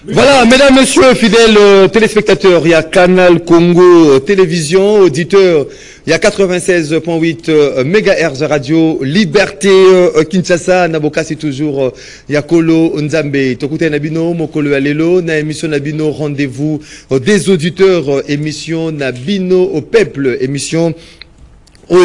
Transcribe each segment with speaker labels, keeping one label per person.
Speaker 1: Voilà, mesdames, messieurs, fidèles téléspectateurs, il y a Canal Congo Télévision, auditeurs, il y a 96.8 MHz Radio, Liberté Kinshasa, Naboka c'est toujours Yakolo Nzambe, Tokute Nabino, Mokolo Alelo, na émission Nabino, rendez-vous des auditeurs, émission Nabino au peuple, émission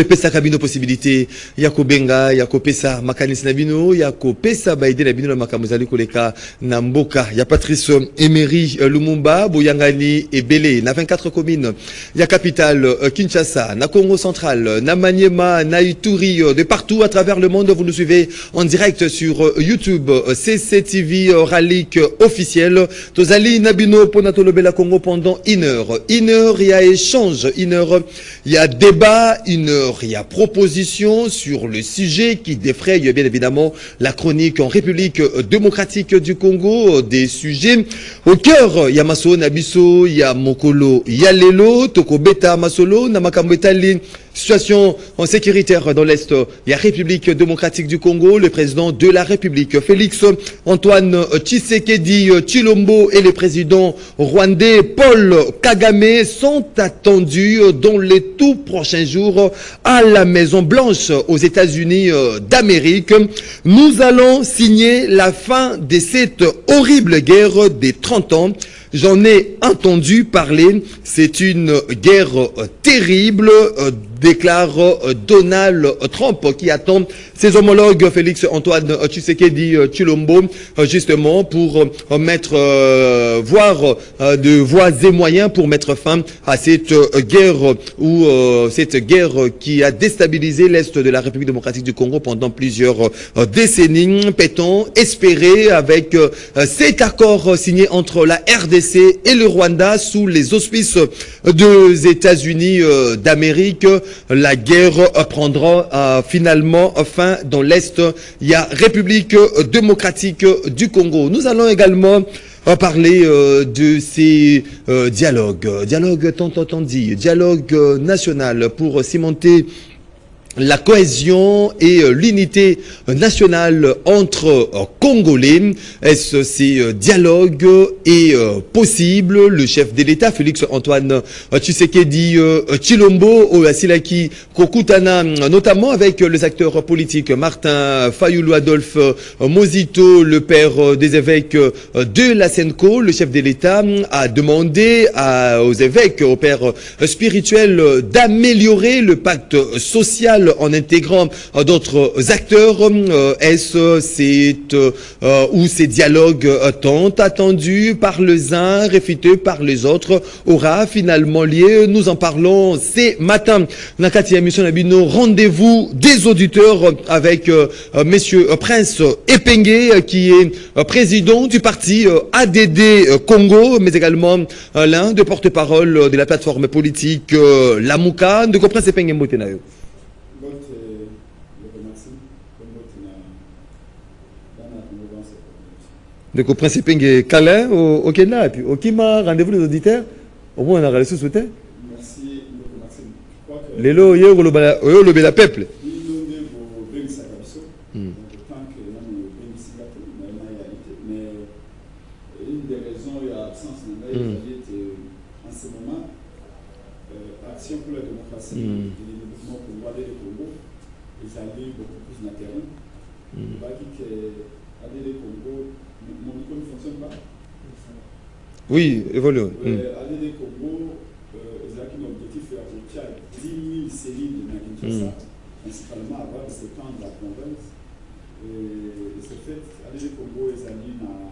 Speaker 1: pesa kabino possibilité yako benga yako pesa makanis nabino yako pesa baide nabino na makamuzali koleka na mboka ya Patrice Emery Lumumba Boyangani et Belé na 24 communes ya capitale Kinshasa na Congo central na Maniema na Ituri de partout à travers le monde. Vous nous suivez en direct sur YouTube CCTV Ralik officiel tozali nabino ponato lobela Congo pendant une heure il y a échange, une heure il y a débat, une heure il y a proposition sur le sujet qui défraye bien évidemment la chronique en République démocratique du Congo, des sujets au cœur. Il y a Maso Nabiso, il y a Mokolo, il y a Lelo, Toko Beta Masolo, Namakambo Etali. Situation en sécuritaire dans l'Est, il y a République démocratique du Congo, le président de la République, Félix Antoine Tshisekedi Tshilombo et le président rwandais Paul Kagame sont attendus dans les tout prochains jours à la Maison Blanche aux États-Unis d'Amérique. Nous allons signer la fin de cette horrible guerre des 30 ans. J'en ai entendu parler, c'est une guerre terrible, déclare Donald Trump qui attend ses homologues Félix Antoine Tshisekedi Tshilombo justement pour mettre voir de voies et moyens pour mettre fin à cette guerre ou cette guerre qui a déstabilisé l'Est de la République démocratique du Congo pendant plusieurs décennies. Peut-on espérer avec cet accord signé entre la RDC et le Rwanda sous les auspices des États-Unis d'Amérique, la guerre prendra finalement fin dans l'Est. Il y a République démocratique du Congo. Nous allons également parler de ces dialogues tant entendu, dialogue national pour cimenter la cohésion et l'unité nationale entre Congolais. Est-ce ces dialogues est possible? Le chef de l'État, Félix Antoine Tshisekedi Tshilombo, au Asilaki Kokutana, notamment avec les acteurs politiques, Martin Fayulu Adolphe Mozito, le père des évêques de la Senko. Le chef de l'État a demandé aux évêques, aux pères spirituels, d'améliorer le pacte social en intégrant d'autres acteurs. Est-ce où ces dialogues tant attendus par les uns, réfutés par les autres, aura finalement lieu? Nous en parlons ce matin. Nakati émission Nabino, rendez-vous des auditeurs avec Monsieur Prince Epengue, qui est président du parti ADD Congo, mais également l'un des porte-parole de la plateforme politique Lamuka. De Prince Epengue Mbotenayo. Donc au principe, il y a câlin au Kenya, et puis au Kima, rendez-vous les auditeurs. Au moins, on a réussi sous terre.
Speaker 2: Merci, Maxime.
Speaker 1: Les lots, il y a le peuple.
Speaker 2: Une des raisons, il y a absence de en ce moment, Action pour la démocratie et le mouvement congolais de Congo, ils allaient beaucoup plus dans le terrain. Il va dire que ADD Congo, mon micro ne fonctionne pas.
Speaker 1: Oui, évolue.
Speaker 2: ADD Congo, ils ont un objectif pour 10 000 séries de Kinshasa, principalement avant de s'étendre la province. Et ce fait, ADD Congo, ils allaient dans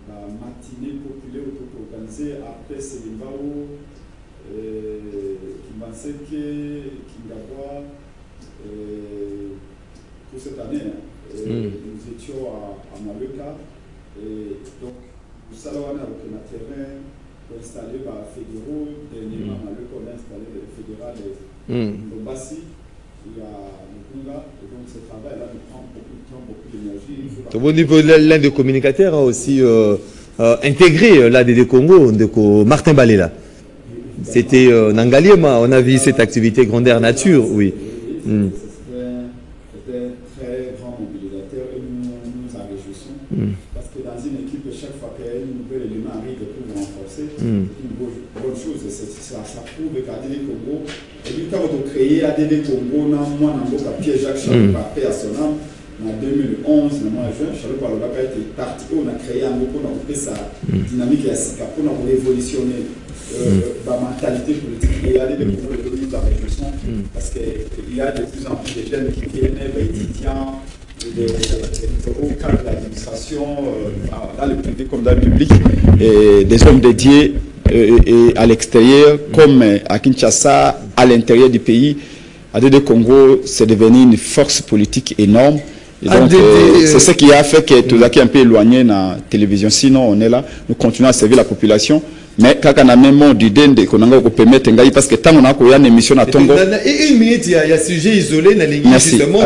Speaker 2: la matinée populaire auto-organisée après Selimbao, qui pensait que Kingawa, pour cette année, nous étions à Maleka, et donc nous allons avec le terrain pour installer les fédéraux. Dernièrement, Maleka, on a installé les fédérales de Bassi, il y a le Kunga, et donc ce travail-là nous prend beaucoup de temps, beaucoup d'énergie.
Speaker 1: Au niveau de l'un des communicateurs a aussi intégré l'ADD Congo, Martin Balela. C'était Nangaliema, on a vu cette activité grandeur nature, oui.
Speaker 2: C'était un très grand mobilisateur et nous nous en réjouissons. Parce que dans une équipe, chaque fois que un nouvel élément arrive pour renforcer. C'est une bonne chose. Ça prouve qu'ADD Congo, et puis quand on a créé ADD Congo, moi, Pierre-Jacques Chalopa, paix à son âme, en 2011, le mois de juin, Chalopa a été parti, on a créé un groupe, on a fait sa dynamique et on a révolutionné la mentalité politique et ADD Congo est devenu la révolution parce qu'il y a de plus en plus de jeunes qui viennent, étudiants, au cadre de l'administration, dans le privé comme dans le public, et des hommes dédiés et à l'extérieur, comme à Kinshasa, à l'intérieur du pays. ADD Congo, c'est devenu une force politique énorme. Et donc, c'est ce qui a fait que Tozaki est un peu éloigné dans la télévision. Sinon, on est là, nous continuons à servir la population. Mais quand on a même mot du dende qu'on a permettre parce que tant on a une émission à Tongo.
Speaker 1: Et une minute, il y a sujet isolé dans les justement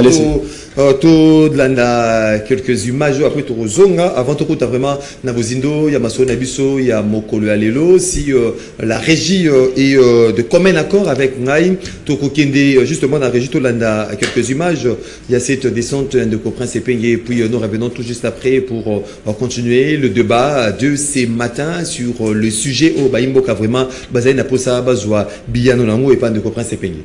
Speaker 1: quelques images après tu zonga avant tu as vraiment Nabozindo, il y a Maso Nabiso, il y a Mokolo Alelo. Si la régie est de commun accord avec Naïm, Toko Kende justement dans la régie Tolanda quelques images. Il y a cette descente de Coprince et Pengé, puis nous revenons tout juste après pour continuer le débat de ces matins sur le sujet au Baimboka vraiment basé na posa bazwa biyano nango et pas de Coprince et Pengé.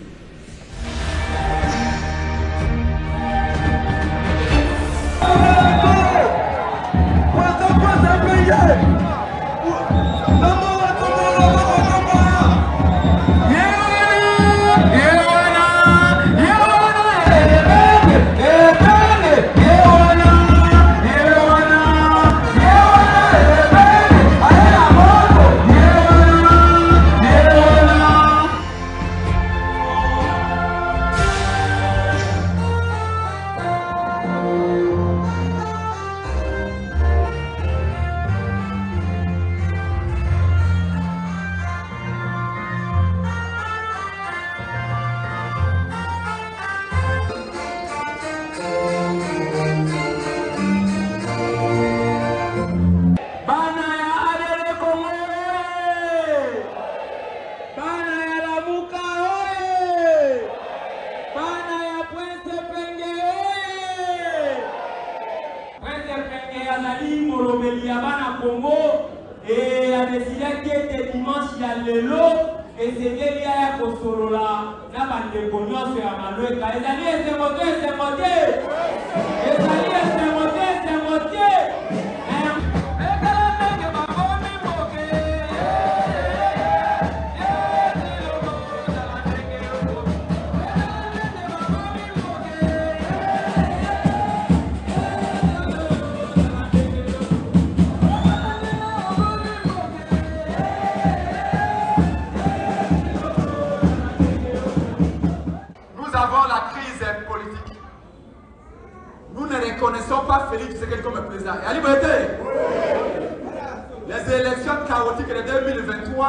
Speaker 3: Les élections chaotiques de 2023,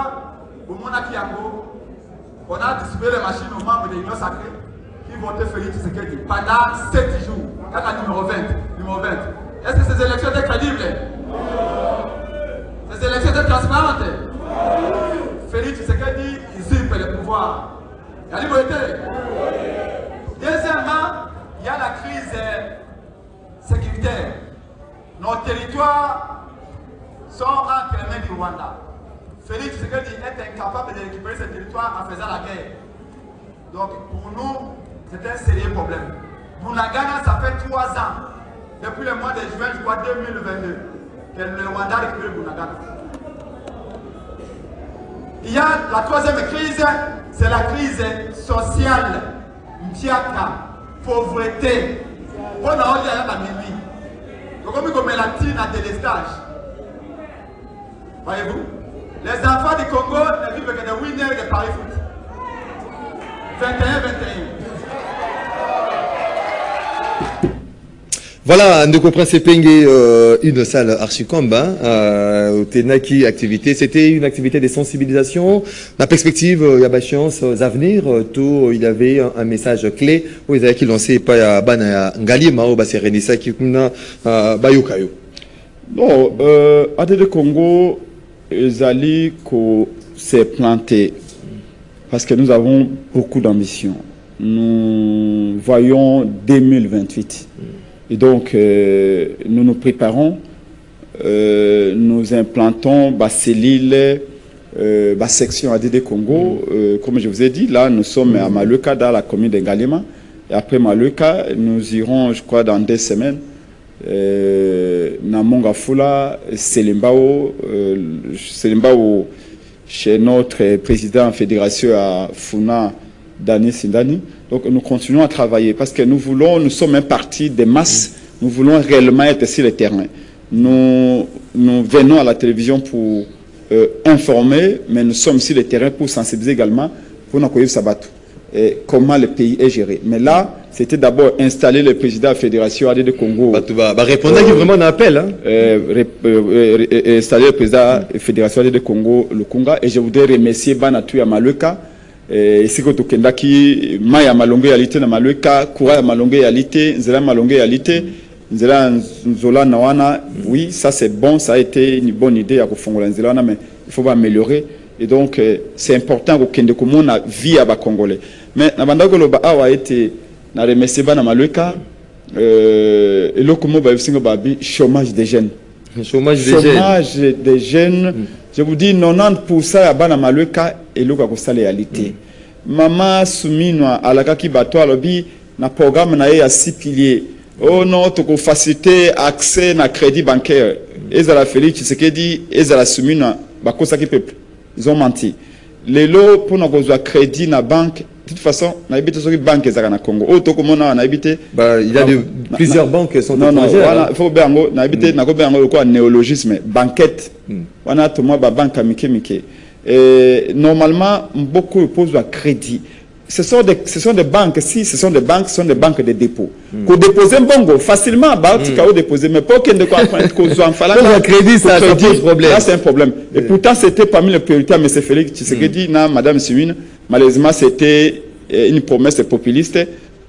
Speaker 3: au Monakiango, on a distribué les machines aux membres de l'Union sacrée qui votaient Félix Tshisekedi pendant 7 jours. Kaka numéro 20. Est-ce que ces élections étaient crédibles? Ces élections étaient transparentes? Félix Tshisekedi usurpe le pouvoir. Deuxièmement, il y a la crise sécuritaire. Nos territoires sont entre les mains du Rwanda. Félix Tshisekedi est incapable de récupérer ces territoires en faisant la guerre. Donc pour nous, c'est un sérieux problème. Bunagana, ça fait 3 ans, depuis le mois de juin, je crois 2022, que le Rwanda a récupéré Bunagana. Il y a la troisième crise, c'est la crise sociale, Mtiaka, pauvreté. On a dit à la minuit. Donc comme la tine à délestage. Voyez-vous? Les enfants du Congo ne vivent que des winners de Paris Foot. 21-21.
Speaker 1: Voilà, nous comprenons une salle archicombe, Tenaki activité. C'était une activité de sensibilisation. La perspective, il y a des chances d'avenir. Tout, il y avait un message clé où ils avaient lancé par Bana Ngalima ou Baserenisa qui kuna Bayukayo.
Speaker 2: Non, ADD Congo, Zali s'est planté parce que nous avons beaucoup d'ambition. Nous voyons 2028. Et donc, nous nous préparons nous implantons la cellule, la section ADD Congo. Comme je vous ai dit, là, nous sommes à Maluka, dans la commune de Ngalema. Et après Maluka, nous irons, je crois, dans 2 semaines, Namonga Fula, Selimbao, chez notre président fédération à Funa, Dani Sindani. Donc nous continuons à travailler parce que nous sommes un parti de masse, nous voulons réellement être sur le terrain. Nous venons à la télévision pour informer, mais nous sommes sur le terrain pour sensibiliser également pour nous accueillir Sabato et comment le pays est géré. Mais là, c'était d'abord installer le président de la Fédération AD de Congo.
Speaker 1: Répondre qui vraiment un appel.
Speaker 2: Installer le président de la Fédération AD de Congo, le Conga. Et je voudrais remercier Banatu Yamaleka. Ici, quand on a qui Maya Malongue Yalité na Maluka, Koura Malongue Yalité, Nzela Malongue Yalité, Nzela Nzola Nawana. Oui, ça c'est bon, ça a été une bonne idée à Kofongola Nzela, mais il faut l'améliorer. Et donc, c'est important que on a vie à Congolais. Mais Nabandako Loba a été na remercié Bana Maluka, et le Komo Baïsingo Babi, chômage des jeunes.
Speaker 1: Chômage
Speaker 2: des jeunes. Je vous dis 90% à Bana Maluka et le Kakosa réalité. Maman Souminwa Alakaki Bato Alobi na programme na à 6 piliers. Oh non, tu peux faciliter accès na crédit bancaire. Ezala Félix Tshisekedi, Ezala Souminwa Bakosa qui peuple. Ils ont menti. Les lots pour nous avoir crédit na banque. De toute façon, on a habité sur une banque au Congo. Il
Speaker 1: y a plusieurs banques qui sont étrangères.
Speaker 2: Voilà, il faut bien on a habité quoi néologisme banquette. On a tout moi banque mike. Normalement, beaucoup posent à crédit. Ce sont des banques, si ce sont des banques de dépôt. Qu'on dépose un bongo facilement, tu peux déposer, mais pas qu'il y ait de
Speaker 1: crédit, ça pose problème.
Speaker 2: Là, c'est un problème. Et pourtant, c'était parmi les priorités à M. Félix Tshisekedi, Mme Simine. Malheureusement, c'était une promesse populiste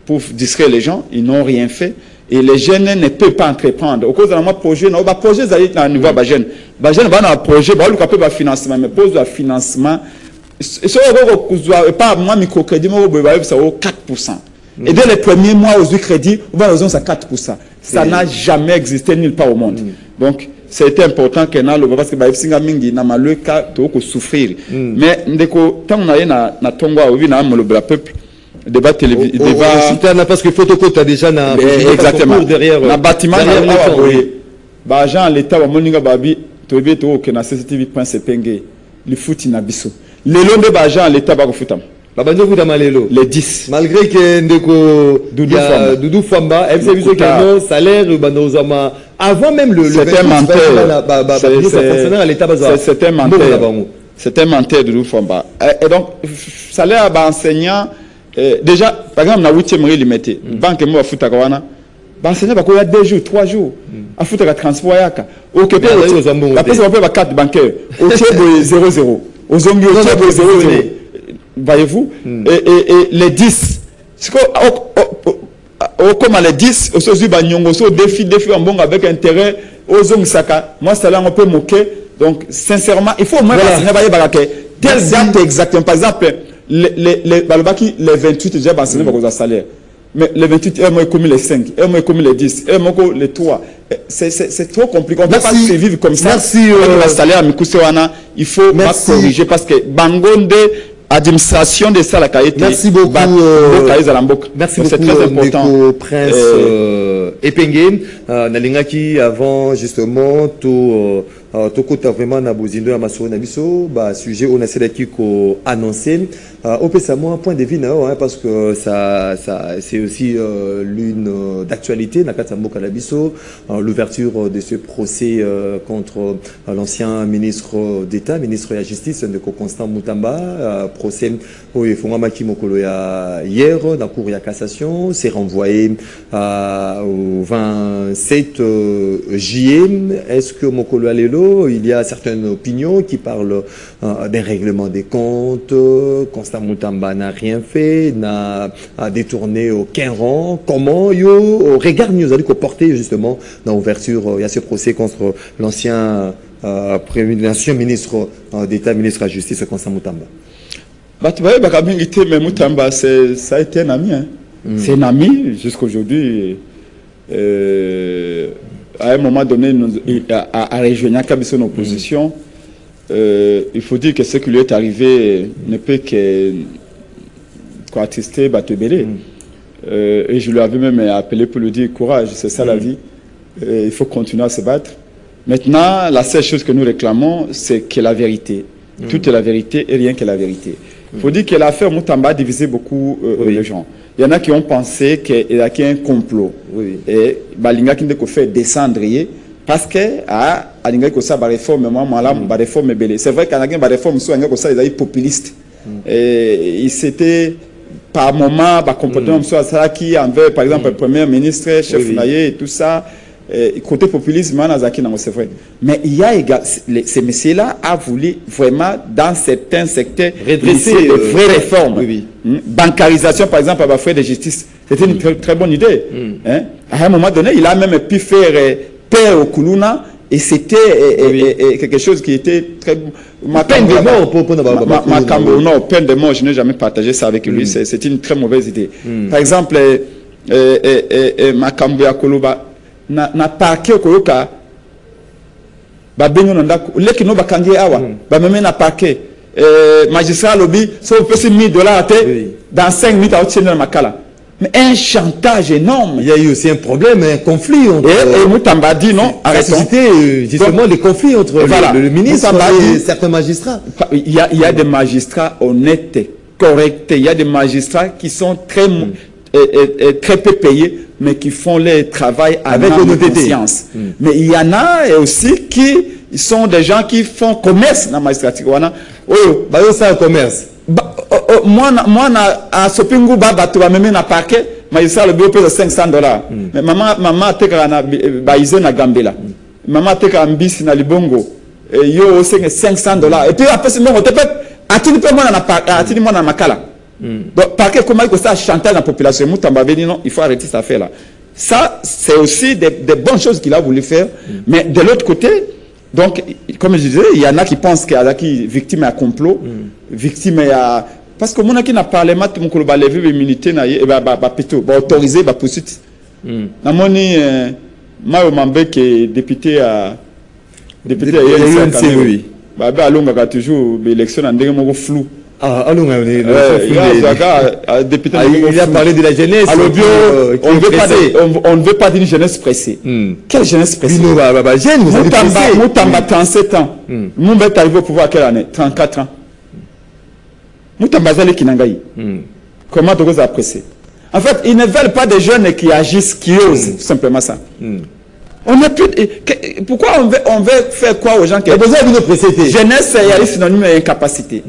Speaker 2: pour distraire les gens. Ils n'ont rien fait. Et les jeunes ne peuvent pas entreprendre. Au cause de la projet, non, projet, ça y est, à niveau jeune. Les jeunes vont dans le projet, ils vont financement, mais pose le financement. Pas moi, microcrédit, ça vaut 4%. Et dès les premiers mois, aux crédits, on va à 4%. Ça n'a jamais existé nulle part au monde. Donc, c'était important que nous parce que Baïfsinga Mingi n'a pas le cas de souffrir. Mais tant qu'on a eu na Tongo à Ovi, na le peuple, débat télévisé.
Speaker 1: Parce que Photocode a déjà
Speaker 2: exactement
Speaker 1: derrière.
Speaker 2: Na bâtiment, na Jean l'État va moninga babi, tu veux que na CCTV point sepenge, le foot inabiso. Les lots de Bajan l'État va foutam. Les 10.
Speaker 1: Malgré que Doudou Famba, elle s'est vu que le salaire, avant même le
Speaker 2: c'était un menteur.
Speaker 1: C'était
Speaker 2: un menteur. C'était un menteur de Doudou Famba. Et donc, salaire à enseignant, déjà, par exemple, dans 8e limité, banque moi à Foutakawana, enseignant, il y a 2 jours, 3 jours, à Foutaka transport, au Québec, la personne va 4 bancaires, au Tchèque 0-0, aux Zombies au Tchèque 0-0. Voyez-vous, et les 10, comme les 10, au défi en bon avec intérêt, aux Saka, moi, ça là, on peut moquer. Donc, sincèrement, il faut au moins telle date exactement. Par exemple, les 28, déjà, c'est un salaire. Mais les 28, moi, comme les 5, moi, comme les 10, moi, les 3. C'est trop compliqué. On ne peut pas se vivre comme ça.
Speaker 1: Merci.
Speaker 2: Le salaire, il faut corriger parce que Bangonde, administration de ça, la qualité.
Speaker 1: Merci beaucoup.
Speaker 2: Merci beaucoup. C'est très important.
Speaker 1: Prince Epenge, Nalingaki, avant justement tout. Tokota vraiment na bozindo ya masoro na biso ba sujet on a cédé ko annoncer au PSAMO un point de vue parce que ça c'est aussi l'une d'actualité na Katsambo Kalabiso l'ouverture de ce procès contre l'ancien ministre d'État, ministre de la Justice de Constant Moutamba, procès au Fongama Kimokolo ya hier dans la cour de cassation, c'est renvoyé au 27 juillet. Est-ce que Mokolo Alelo, il y a certaines opinions qui parlent d'un règlement des comptes. Constant Moutamba n'a rien fait, n'a détourné aucun rang. Comment au regard nous allons porter justement dans l'ouverture, il y a ce procès contre l'ancien ministre d'État, ministre de la Justice, Constant Moutamba.
Speaker 2: Moutamba, ça a été un ami. C'est un ami jusqu'à aujourd'hui. à un moment donné, à rejoindre son opposition, il faut dire que ce qui lui est arrivé ne peut qu'attister Batebele. Et je lui avais même appelé pour lui dire courage, c'est ça la vie. Il faut continuer à se battre. Maintenant, la seule chose que nous réclamons, c'est que la vérité. Toute la vérité et rien que la vérité. Il faut dire que l'affaire Moutamba a divisé beaucoup les gens. Il y en a qui ont pensé qu'il y a un complot. Et Balinga qui ne fait descendre parce que Alinga qui a réforme, moi, réforme belé. C'est vrai qu'il y a une réforme soit ils populiste. Et il s'était par moment comportement soit qui envers par exemple le premier ministre, chef Naye et tout ça. Côté populisme, c'est vrai. Mais il y a ces messieurs-là a voulu vraiment, dans certains secteurs, redresser de vraies réformes. Bancarisation, par exemple, à la frais de justice, c'était une très bonne idée. À un moment donné, il a même pu faire paix au Koulouna, et c'était quelque chose qui était très...
Speaker 1: Peine de mort pour
Speaker 2: non, peine de mort, je n'ai jamais partagé ça avec lui. C'était une très mauvaise idée. Par exemple, Makambo ya Koloba, na parquet okoyoka ba benyo nda leki no bakangi awa ba meme na parquet magistrat lobby so pesi $1000 dans 5 minutes à obtenir na makala. Mais un chantage énorme.
Speaker 1: Il y a eu aussi un problème, un conflit entre...
Speaker 2: Et Moutamba dit non, arrêtons.
Speaker 1: Justement des conflits entre le ministre et certains magistrats.
Speaker 2: Il y a des magistrats honnêtes, corrects. Il y a des magistrats qui sont très peu payés, mais qui font leur travail avec conscience. Mais il y en a aussi qui sont des gens qui font commerce dans la magistrature.
Speaker 1: Oh, ça commerce.
Speaker 2: Moi, à Sopingu, tu vas même na parquet, magistrat le bureau pèse $500. Mais maman, tu es na Gambela. Maman, tu es Mbisi na Libongo. Et yo, c'est $500. Et puis après, c'est bon, tu peux, attends, moi, na Makala. Donc, parquet, comment il faut ça chanter la population? Moutamba dit non, il faut arrêter cette affaire-là. Ça, c'est aussi des bonnes choses qu'il a voulu faire. Mais de l'autre côté, donc, comme je disais, il y en a qui pensent qu'il y a qui victime à complot, victime à... Parce que mon qui n'a pas parlé, mon collègue a levé l'immunité, plutôt, autorisé, poursuite. Na moni, Mario Mambe qui est député à... Député à
Speaker 1: oui.
Speaker 2: Alonga toujours l'élection en dégueu flou.
Speaker 1: Il a parlé de la jeunesse.
Speaker 2: On ne veut pas d'une jeunesse pressée. Quelle jeunesse pressée? Moutamba 37 ans. Moumbe est arrivé au pouvoir à quelle année? 34 ans. Moutamba Zale Kinangaï. Comment tu vas apprécier? En fait, ils ne veulent pas des jeunes qui agissent, qui osent, tout simplement ça. On a plus. Pourquoi on veut faire quoi aux gens qui ont besoin d'une précité? Jeunesse est synonyme d'incapacité.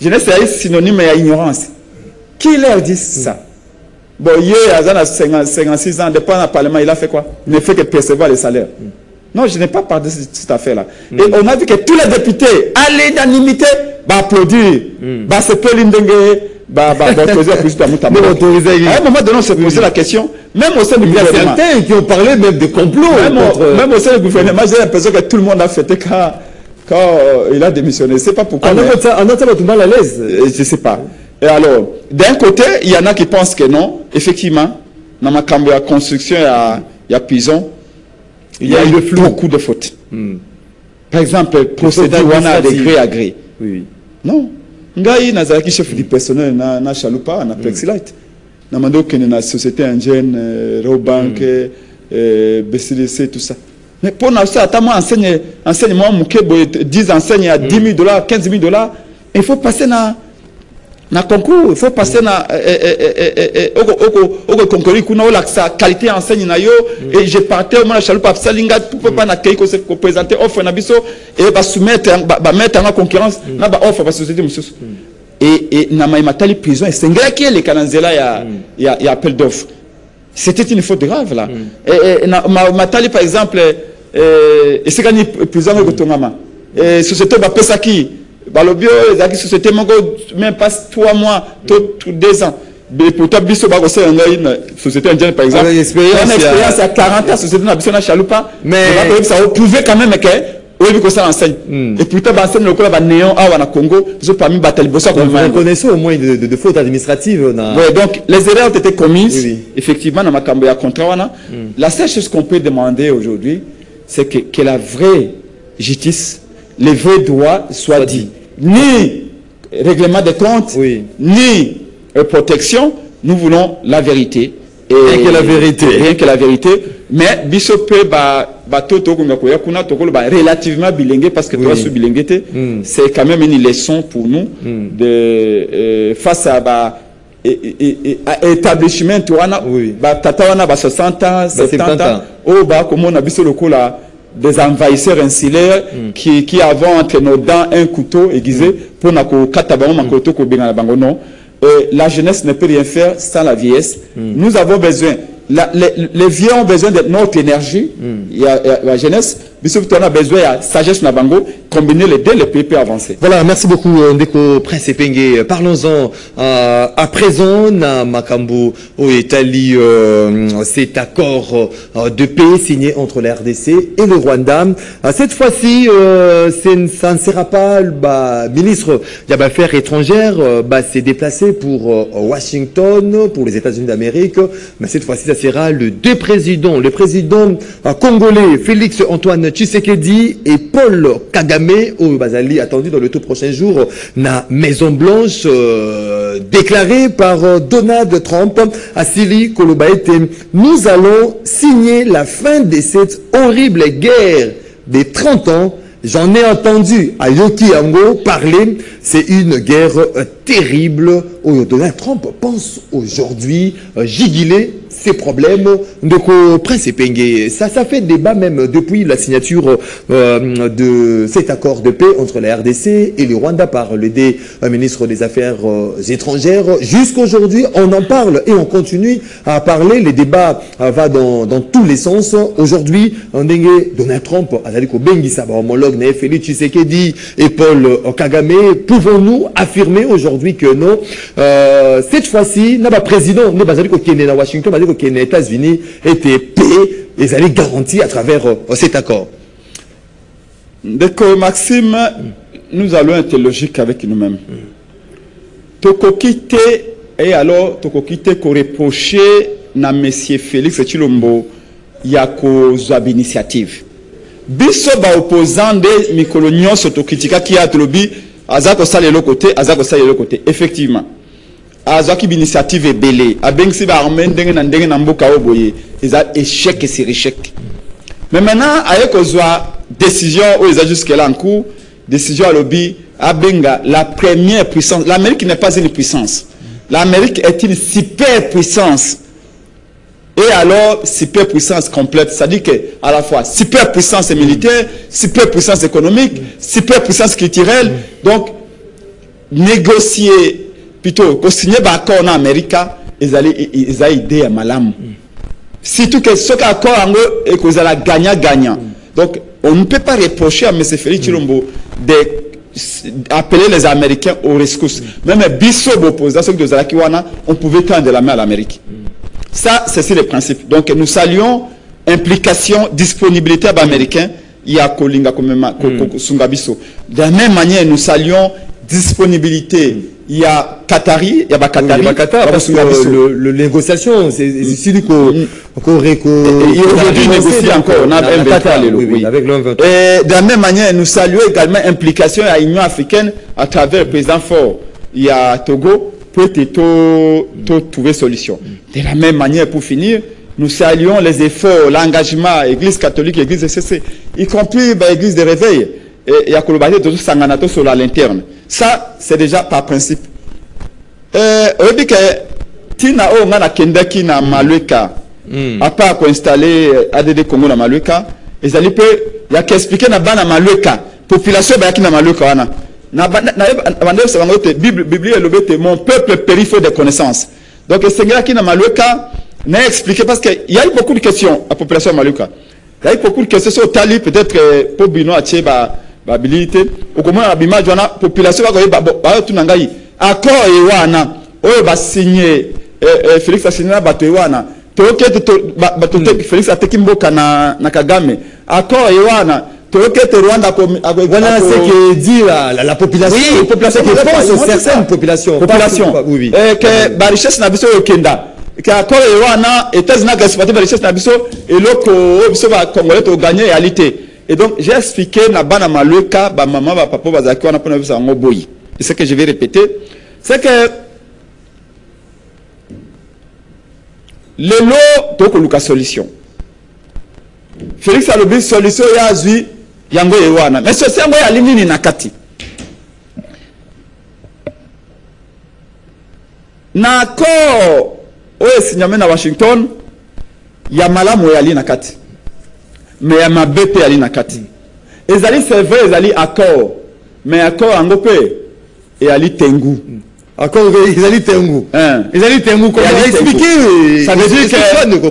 Speaker 2: Jeunesse est synonyme d'ignorance. Qui leur dit ça? Bon, il a 56 ans, depuis le Parlement, il a fait quoi? Il ne fait que percevoir les salaires. Non, je n'ai pas parlé de cette affaire-là. Et on a vu que tous les députés, à l'unanimité, applaudir, se autoriser. À un moment donné, on s'est posé la question, même au sein du gouvernement.
Speaker 1: Il y a certains qui ont parlé même de complot.
Speaker 2: Même au sein du gouvernement, j'ai l'impression que tout le monde a fêté quand il a démissionné. C'est pas pourquoi.
Speaker 1: On a mal à l'aise.
Speaker 2: Je ne sais pas. Et alors, d'un côté, il y en a qui pensent que non, effectivement, dans ma construction, il y a prison, il y a eu beaucoup de fautes. Par exemple, procédure de gré à gré.
Speaker 1: Oui.
Speaker 2: Non. Ngai nazaki chef du personnel na Chalupa na Plexilight. Na mando que na société indienne, Robank, BCDC tout ça. Mais pour ça, moi enseignement Mukebo 10 enseigne à $10 000, $15 000. Il faut passer na concours, il faut passer na au concours kuna la qualité enseigne na yo et je partais au Chalupa Salinga pour pas na keiko se présenter offre na biso et ba soumettre ba mettre en concurrence na ba offre ba société monsieur. Et na matali prison et c'est qui les kananzela ya appel d'offre. C'était une faute grave là. Et na matali par exemple et c'est gagné prison au Tongama. Et société ba pesaki balobio ezaki société moko même pas 3 mois, 2 ans. Mais pourtant biso ba kosa une société indienne par exemple.
Speaker 1: Une expérience
Speaker 2: à 40 ans société na biso na Chalupa.
Speaker 1: Mais
Speaker 2: ça pouvait quand même que
Speaker 4: oui que ça enseigne et pourtant bah enseigne le quoi bah néant à wana Congo je parmi battle bossa
Speaker 1: comme vous connaissez au moins de fautes administratives
Speaker 4: ouais, donc les erreurs ont été commises effectivement dans makambo ya contrat wana la seule chose qu'on peut demander aujourd'hui c'est que la vraie justice les vrais droits soient dits ni règlement des comptes ni protection nous voulons la vérité et
Speaker 1: rien que la vérité
Speaker 4: mais bisope toto relativement bilingue parce que toi sous bilingue c'est quand même une leçon pour nous de face à établissement toana tata wana 60 ans 70 ans oh comme on a biso le coup là des envahisseurs insulaires qui avons entre nos dents un couteau aiguisé pour nako katabango makoto ko benga bango non. La jeunesse ne peut rien faire sans la vieillesse. Nous avons besoin, les vieux ont besoin de notre énergie. Il y a la jeunesse, on a besoin de la sagesse Nabango, combiner les deux, les pays peuvent avancer.
Speaker 1: Voilà, merci beaucoup Ndeko Prince Epenge. Parlons-en à présent, na Makambo au Italie, cet accord de paix signé entre la RDC et le Rwanda. Cette fois-ci, ça ne sera pas le ministre des Affaires étrangères s'est déplacé pour Washington, pour les États-Unis d'Amérique, mais cette fois-ci, ça sera le président congolais Félix Antoine Tshisekedi et Paul Kagame au Bazali attendu dans le tout prochain jour na Maison Blanche déclaré par Donald Trump à Sili Kolobaete. Nous allons signer la fin de cette horrible guerre des 30 ans. J'en ai entendu à Yoki Yango parler. C'est une guerre terrible où Donald Trump pense aujourd'hui juguler ces problèmes de Prince Epenge. Ça fait débat même depuis la signature de cet accord de paix entre la RDC et le Rwanda par le ministre des Affaires étrangères. Jusqu'aujourd'hui, on en parle et on continue à parler. Les débats vont dans tous les sens. Aujourd'hui, Donald Trump a dit que homologue Félix Tshisekedi et Paul Kagame. Pouvons-nous affirmer aujourd'hui que non? Cette fois-ci, le président de Washington que les États-Unis étaient payés et ils allaient garantir à travers cet accord.
Speaker 4: Donc, Maxime, nous allons être logiques avec nous-mêmes. Tokokite et alors Tokokite qu'on reprochait na Monsieur Félix Tshilombo yako zab initiative. Biso ba opposant de mikolonio sotokitika qui a trobi azako sale le côté effectivement. Azaki initiative est belé. Abengsi ba armen ndenge na ndenge na mboka oboye. Ils a échec et c'est échec. Mais maintenant avec ozwa décision où ils a jusqu'à là en cours, décision à lobby abenga la première puissance. L'Amérique n'est pas une puissance. L'Amérique est une superpuissance. Et alors superpuissance complète, c'est-à-dire que à la fois superpuissance militaire, superpuissance économique, superpuissance culturelle. Donc négocier plutôt que signer d'accord en Amérique, ils ont idée à malam. Surtout que ce qu'accord en eux et qu'ils allaient gagnant. Donc on ne peut pas reprocher à M. Félix Tshilombo d'appeler les Américains au rescousse. Même Bissot opposant de Zalakiwana, on pouvait tendre la main à l'Amérique. Ça, c'est le principe. Donc nous saluons implication, disponibilité américaine. Il y a Kolinga Sungabiso. De la même manière, nous saluons disponibilité. Il y a Qatari, il y a Qatari,
Speaker 1: parce que le négociation, c'est ici qu'on aujourd'hui
Speaker 4: négocie encore. On a avec le Et de la même manière, nous saluons également implication à l'Union africaine à travers le président Faure. Il y a Togo pour trouver solution. De la même manière, pour finir, nous saluons les efforts, l'engagement, Église catholique, Église CC, y compris l'Église de réveil. Et il y a Kolobate de Sanganato sur l'interne. Ça, c'est déjà par principe. On dit que Tina O na Kendaki na Maluka, à part qu'on installer ADD Congo na Maluka, ils allaient peu, il y a qu'expliquer na ban na Maluka, population ba na Maluka wana. Na bandel c'est la Bible est le mon peuple périt faute de connaissances. Donc c'est là qui na Maluka n'a expliqué parce qu'il y a eu beaucoup de questions à la population Maluka. Il y a eu beaucoup de questions sur Tali peut-être pour Bino Atieba. Babilité au comment abima jona population va ba tunangai accord et wana o ba signer Félix a signé bato wana to ke to Félix a tekimboka na Kagame accord et wana
Speaker 1: Voilà ce que dit la population.
Speaker 4: Oui, la population
Speaker 1: qui pense certaines populations.
Speaker 4: Oui. Que la richesse n'a pas au Kenda. Que accord Ewana États-Unis n'a pas la richesse n'a pas et l'autre biso va Congolais au gagner réalité. Et donc j'ai expliqué na bana maluka ba maman ba papa ba zaki wana pona bisa ngoboyi. Et ce que je vais répéter, c'est que le lot to koluka solution. Félix alobi solution ya zui yango Ewana. Mais ce yango ya limini na kati. Na accord oye signamé na Washington ya malamu yali na kati mais ya mabepe yali na kati ezali c'est vrai ezali accord mais accord yango pe yali tengu
Speaker 1: accord ezali tengu comment expliquer
Speaker 4: ça veut dire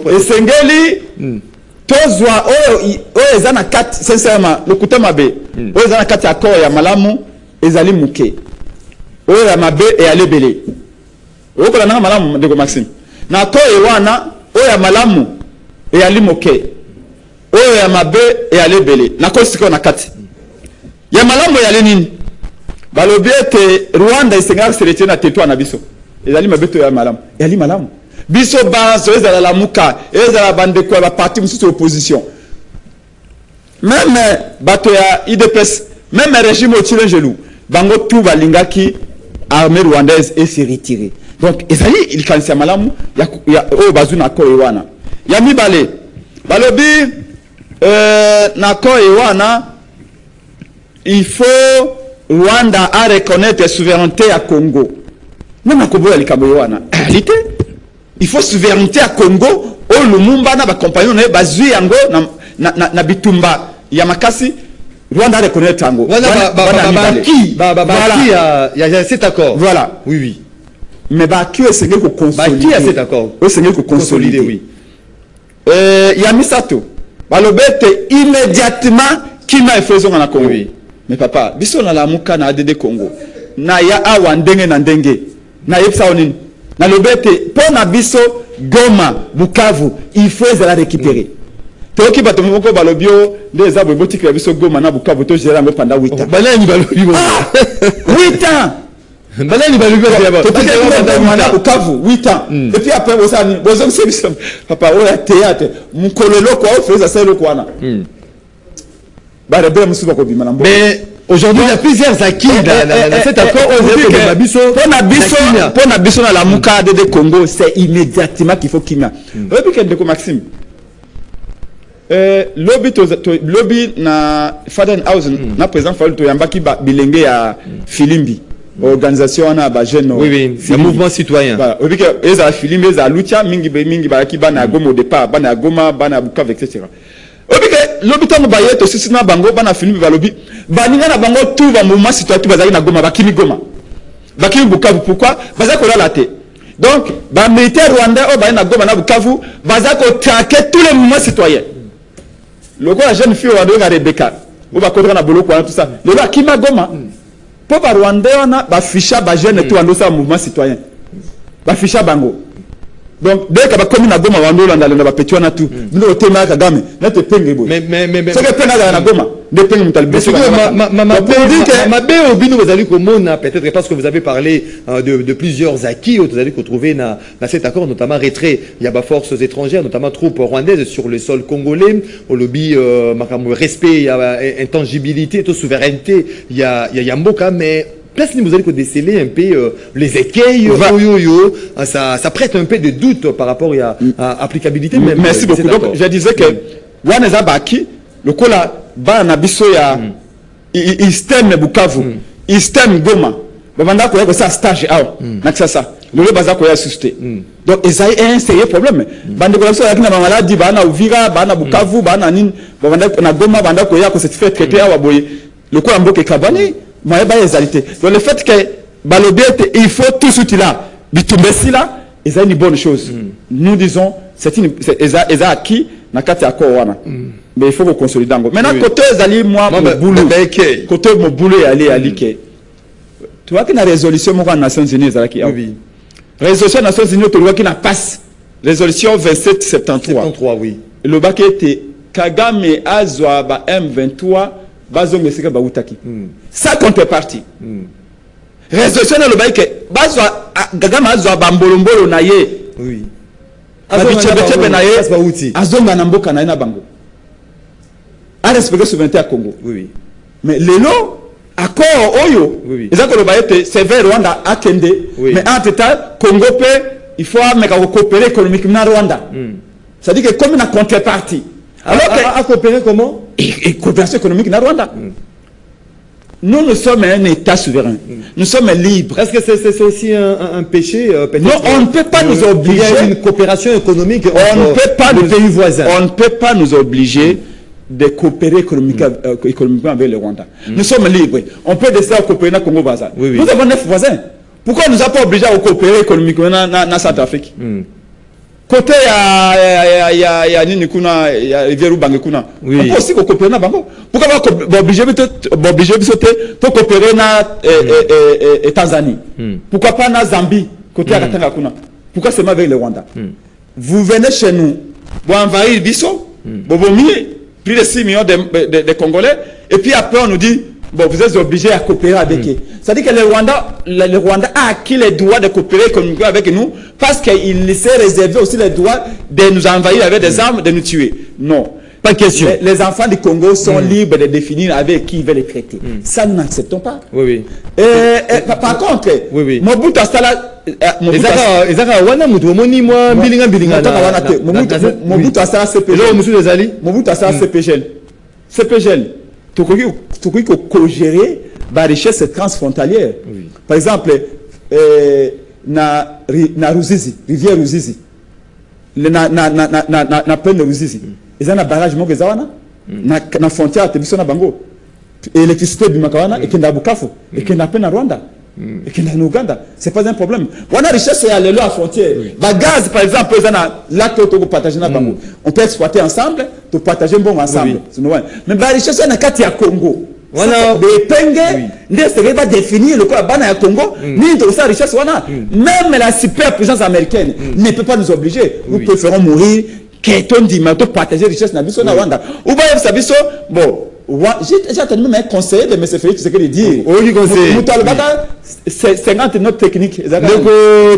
Speaker 4: que esengeli tozwa oyo eza na kati sincèrement lokuta mabe oyo eza na kati accord ya malamu ezali muke oyo ya mabe eyali ebele okola na malamu ndeko Maxime na to ewana oya malamu e ali moke oya mabe e ali bele na ko siko na kati ya malamu ya nini balobiete Rwanda isenga selete na teto na biso ezali mabe to ya malamu e ali malamu biso bazo ezala la muka ezala bande ko ba parti mususu opposition même bato ya IDPS même régime au tire gelou bango tout balingaki armée rwandaise et s'est retirée. Donc, ezali il kanisa malamu ya o bazuna ko ewana. Ya mibale. Balobi na ko ewana il faut Rwanda à reconnaître la souveraineté à Congo. Non na kobo ya likabo ewana. Réalité. Il faut souveraineté à Congo o Lumumba na ba compagnon na bazui yango na bitumba ya makasi Rwanda à reconnaître yango.
Speaker 1: Il y a cet accord.
Speaker 4: Voilà.
Speaker 1: Oui.
Speaker 4: Mais qui est-ce que consolider?
Speaker 1: Qui a cet accord?
Speaker 4: Est-ce que consolider? Oui. Yamisato. Balobete immédiatement qui m'a fait son en Congo. Oui. Mais papa, biso na la muka na ADD Congo. Na ya awa ndenge na ndenge. Na yepsa onin. Na lobete pona biso Goma, Bukavu, il faut la récupérer. Toki bato moko balobio des abwe botiki ya biso Goma na Bukavu to gérer ngo pendant 8 ans.
Speaker 1: Balani balobi bo.
Speaker 4: 8 ans.
Speaker 1: Balani balobi
Speaker 4: bo. Bukavu 8 ans. Et puis après bosani, bozom c'est papa o ya théâtre. Mukololo kwa o fait ça le kwana.
Speaker 1: Mais aujourd'hui, il y a plusieurs acquis dans cet accord.
Speaker 4: Pour Nabiso dans la Mouka de Congo, c'est immédiatement qu'il faut qu'il y ait. Depuis Maxime, lobby na Fadenhausen, na président Fallou Toyambaki Bilenge à Filimbi, organisation na ba jeune.
Speaker 1: Oui, c'est un mouvement citoyen.
Speaker 4: Depuis que les a Filimbi, les a Lucha, mingi baraki bana Goma au départ, bana Goma, bana Bukavu, etc. L'hôpital Baye to sisina bango bana film balobi baninga na bango tout ba mouvement citoyen bazali na Goma bakimi Goma bakimi Bukavu pourquoi bazako la laté donc ba militaire rwandais o ba na Goma na Bukavu bazako traquer tous les mouvements citoyens le quoi la jeune fille rwandais na Rebecca o ba kodra na boloko tout ça le ba kima Goma po ba rwandais ona ba ficha ba jeune tout ando ça mouvement citoyen ba ficha bango. Donc, dès que la commune a Goma, on a petit on a tout. Nous, on a Kagame. Mais c'est que Penga na Goma. De Penga Mutalbe.
Speaker 1: Peut-être parce que vous avez parlé de plusieurs acquis, vous allez retrouver dans cet accord, notamment retrait. Il y a des forces étrangères, notamment troupes rwandaises sur le sol congolais. Au lobby, respect, il y a intangibilité, souveraineté. Il y a Mboka, mais. Place vous allez déceler un peu les écueils, ça prête un peu de doute par rapport à applicabilité.
Speaker 4: Merci beaucoup. Donc, je disais que Waneza Baki, le cola, Banabiso ya, il stem Bukavu, il stem Goma. Bavanda koya ko ça stage n'a ça. Le baza koya susté. Donc, ça est un sérieux problème. Bande ko ça yakina maladi bana Uvira, bana Bukavu, bana nin, bavanda na Goma banda koya ko certificat traité awa boye. Le cola mboke kabani. Donc le fait que Balobete, il faut tout ce là, Bitumbesi là, c'est une bonne chose. Nous disons, c'est acquis, mais il faut vous consolider. Maintenant, côté Zali, moi, mon boulot, côté mon boulot, aller, tu vois qu'il y a une résolution des Nations Unies, résolution des Nations Unies, tu vois qu'il y a passe, résolution 2773.
Speaker 1: Oui.
Speaker 4: Le bac était Kagame azwa ba M23 bazonge sika ba utaki. Ça contrepartie. Résolution le bail que bazwa Kagame azwa ba mbolombolo na ye.
Speaker 1: Oui.
Speaker 4: Abichebe na ye. Azonga na mboka na bango. A respecter souveraineté à Congo.
Speaker 1: Oui.
Speaker 4: Mais lelo accord oyo ezako lo baete c'est vers Rwanda akende mais entre temps Congo peut il faut coopérer économiquement na Rwanda. Ça dit que comme une contrepartie. Alors
Speaker 1: à coopérer comment?
Speaker 4: Et coopération économique na Rwanda. Nous sommes un État souverain. Nous sommes libres.
Speaker 1: Est-ce que c'est aussi un péché?
Speaker 4: Non, on ne peut pas nous obliger.
Speaker 1: Il y a une coopération économique
Speaker 4: on ne peut pas
Speaker 1: nos pays voisins.
Speaker 4: On ne peut pas nous obliger de coopérer économiquement avec le Rwanda. Nous sommes libres. On peut décider de coopérer avec le Congo Baza. Nous avons 9 voisins. Pourquoi on ne nous a pas obligés à coopérer économiquement dans Centrafrique? Côté il y a Rivière Ubange kuna. On peut aussi coopérer na bango. Pourquoi on va obliger de coopérer na Tanzanie? Pourquoi pas na Zambie côté Katanga kuna? Pourquoi seulement avec le Rwanda? Vous venez chez nous, vous envahir Bisso, vous vomir plus de 6 millions de Congolais et puis après on nous dit bon, vous êtes obligés à coopérer avec eux. C'est-à-dire que le Rwanda a acquis les droits de coopérer économiquement avec nous parce qu'il s'est réservé aussi les droits de nous envahir avec des armes, de nous tuer. Non.
Speaker 1: Pas de question.
Speaker 4: Les enfants du Congo sont libres de définir avec qui ils veulent les traiter. Ça, nous n'acceptons pas.
Speaker 1: Oui.
Speaker 4: Par contre, Mobutu Asala...
Speaker 1: Mobutu
Speaker 4: Asala CPGL. CPGL. Tu peux gérer la richesse transfrontalière. Par exemple, na Ruzizi, rivière Ruzizi, na plaine de Ruzizi. Ils ont un barrage qui est na frontière de Bango. Électricité de Makawana et qui est à Bukavu et qui est à Rwanda. Et qui est en Ouganda, c'est pas un problème. On a richesse à la frontière. Le gaz, par exemple, là que tu partager na Bango. On peut exploiter ensemble, tu partager bon ensemble. Mais la richesse est dans le Congo. On a des pengues, ne va définir le quoi bana Congo, ni de sa richesse. Même la superpuissance américaine ne peut pas nous obliger. Nous préférons mourir qu'est-on dit, mais partager richesse na biso na Rwanda. Ou bien ça biso bon. J'ai entendu même un conseiller de M. Félix, ce qu'il dit.
Speaker 1: Oui, conseiller.
Speaker 4: C'est 50 notes techniques.
Speaker 1: Donc,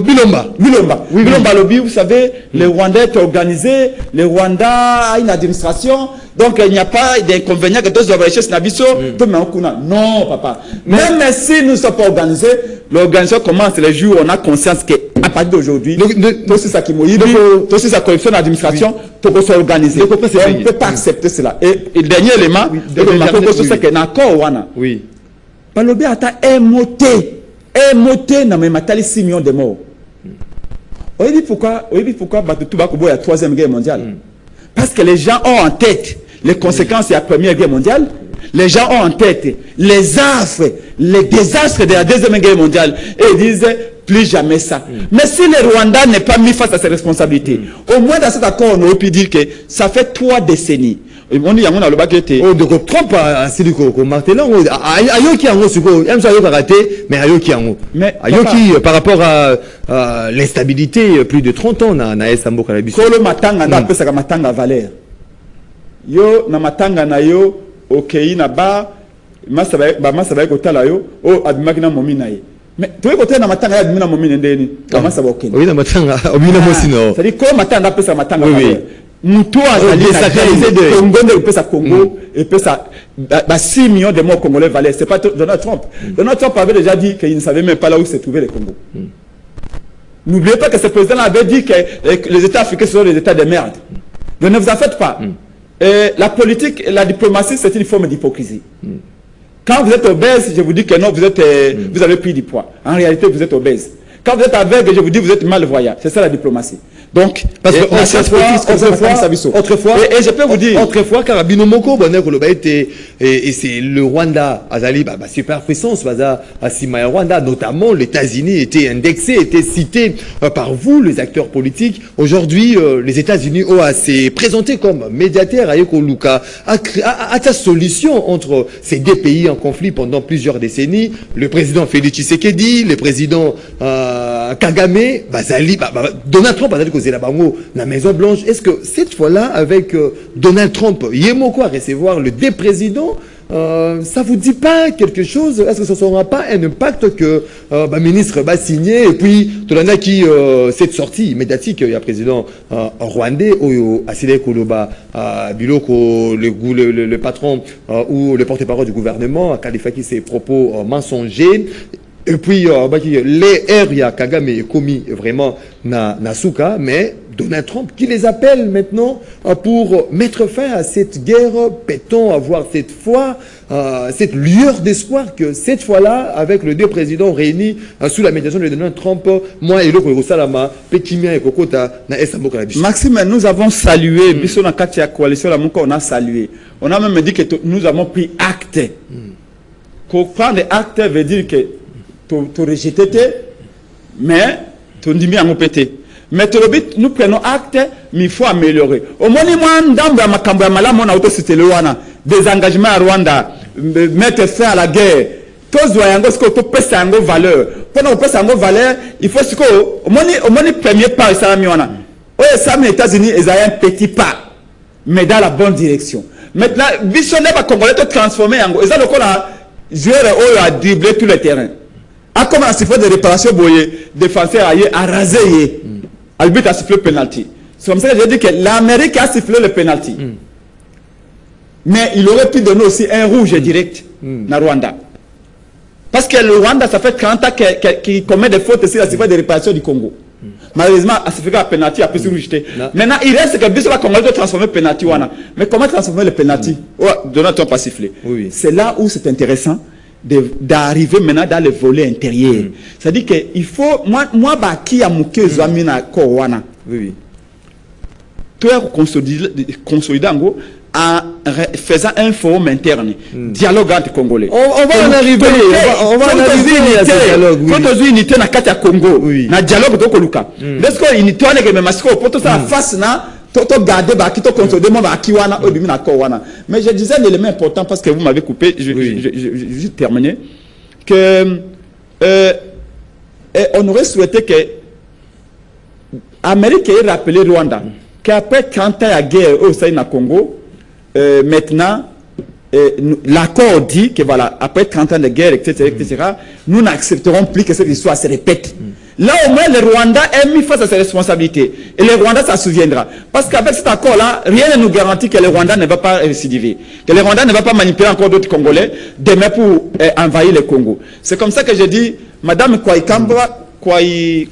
Speaker 1: Bilomba.
Speaker 4: Bilomba lobby, vous savez, le Rwanda est organisé, le Rwanda a une administration, donc il n'y a pas d'inconvénient que tous les richesses n'abissent. Non, papa. Même si nous ne sommes pas organisés, l'organisation commence le jour où on a conscience qu'à partir d'aujourd'hui, tout ça qui mouille, tout ça corruption d'administration, tout ça s'organiser. On ne peut pas accepter cela. Et le dernier élément, c'est qu'il y a un accord. Oui. Balobi a un moté, n'a même pas 6 millions de morts. On dit pourquoi Batutuba Kobo est la 3e guerre mondiale. Parce que les gens ont en tête les conséquences de la Première Guerre mondiale. Les gens ont en tête les affres, les désastres de la 2e Guerre mondiale. Et ils disent plus jamais ça. Mais si le Rwanda n'est pas mis face à ses responsabilités, au moins dans cet accord, on aurait pu dire que ça fait 3 décennies. On dit le bac était.
Speaker 1: Oh, donc Trump a martelé. Ayoki en haut, Ayoki a raté, mais Ayoki en haut. Mais Ayoki, par rapport à l'instabilité, plus de 30 ans, na Esambo Kalabiso.
Speaker 4: Kolo matanga na pesa matanga valeur. Yo na matanga na yo okei na ba masaba ko tala yo o adimaki na momina ye. Mais tu es côté na matanga ya adimina momina ndeni. Comment ça va okei?
Speaker 1: Oui na matanga, omina mosino.
Speaker 4: C'est-à-dire ko matanga pesa matanga valeur. Muto azali sacralisé de Congo de pesa Congo et pesa 6 millions de morts congolais valaient. C'est pas Donald Trump. Donald Trump avait déjà dit qu'il ne savait même pas là où se trouvait le Congo. N'oubliez pas que ce président avait dit que les États africains sont des États de merde. Donc ne vous en faites pas. La politique, la diplomatie, c'est une forme d'hypocrisie. Quand vous êtes obèse, je vous dis que non, vous avez pris du poids. En réalité, vous êtes obèse. Quand vous êtes aveugle, je vous dis que vous êtes malvoyant. C'est ça la diplomatie. Donc,
Speaker 1: parce que autrefois,
Speaker 4: et je peux vous dire,
Speaker 1: autrefois, Karabino Moko, et c'est le Rwanda, Azali, superpuissance, Asimaya Rwanda, notamment les États-Unis étaient indexés, étaient cités par vous, les acteurs politiques. Aujourd'hui, les États-Unis ont s'est présenté comme médiateur à Luka, à ta solution entre ces deux pays en conflit pendant plusieurs décennies. Le président Félix Tshisekedi, le président Kagame, Donald Trump a causé la bango la Maison Blanche. Est-ce que cette fois-là, avec Donald Trump, Yemoko à recevoir le président, ça vous dit pas quelque chose? Est-ce que ça ne sera pas un impact que le ministre va signer et puis tout le monde qui cette sortie médiatique, il y a le président rwandais Asile Koloba Biloko, le patron ou le porte-parole du gouvernement a qualifié ses propos mensongers. Et puis, les airs, il y a Kagame commis vraiment Nasuka, mais Donald Trump qui les appelle maintenant pour mettre fin à cette guerre. Peut-on avoir cette foi, cette lueur d'espoir que cette fois-là, avec les deux présidents réunis sous la médiation de Donald Trump, moi et l'autre Salama, Pekimia et Kokota, na Esambo Kalabishi.
Speaker 4: Maxime, nous avons salué, Bissona Katia Coalition, on a salué. On a même dit que nous avons pris acte. Prendre acte veut dire que tu rejeté, mais tu dis bien pété. Mais nous prenons acte, mais il faut améliorer. Au moins, des engagements à Rwanda, mettre fin à la guerre. Tous les valeur. Pendant que nous valeur, il faut que au moins premier pas, ça les États-Unis, ils ont un petit pas, mais dans la bonne direction. Maintenant, Bissonne va Congolais te transformer en ils ont joueur à dribbler tout le terrain. A comme un sifflet de réparation, défenseur a rasé. Albert a sifflé le penalty. C'est comme ça que j'ai dit que l'Amérique a sifflé le penalty. Mais il aurait pu donner aussi un rouge direct dans Rwanda. Parce que le Rwanda, ça fait 30 ans qu'il commet des fautes sur la sifflet de réparation du Congo. Malheureusement, a sifflé le penalty, a pu se rejeter. Maintenant, il reste que Bissot va Congolais de transformer le penalty. Mais comment transformer le penalty? Donald Trump a sifflé. C'est là où c'est intéressant d'arriver maintenant dans le volet intérieur. C'est-à-dire qu'il faut, moi, qui a mouké Zamina Kowana. Tu as consolidé en gros en faisant un forum interne, dialogue entre Congolais.
Speaker 1: On va en arriver. On va en arriver à ce dialogue.
Speaker 4: Faut que unité na kati ya Congo. Na dialogue to koluka. Parce que unité on est que même masco pour tout ça face na to garder ba qui to consolider moi ba kiwana obimi na kowana. Mais je disais l'élément important parce que vous m'avez coupé, je terminé que on aurait souhaité que Amérique ait rappelé Rwanda qu'après 30 ans de guerre au sein du Congo, maintenant, l'accord dit que voilà, après 30 ans de guerre, etc., nous n'accepterons plus que cette histoire se répète. Là, au moins, le Rwanda est mis face à ses responsabilités. Et le Rwanda s'en souviendra. Parce qu'avec cet accord-là, rien ne nous garantit que le Rwanda ne va pas récidiver. Que le Rwanda ne va pas manipuler encore d'autres Congolais demain pour envahir le Congo. C'est comme ça que je dis, Madame Kwaikwamba
Speaker 1: Wagner,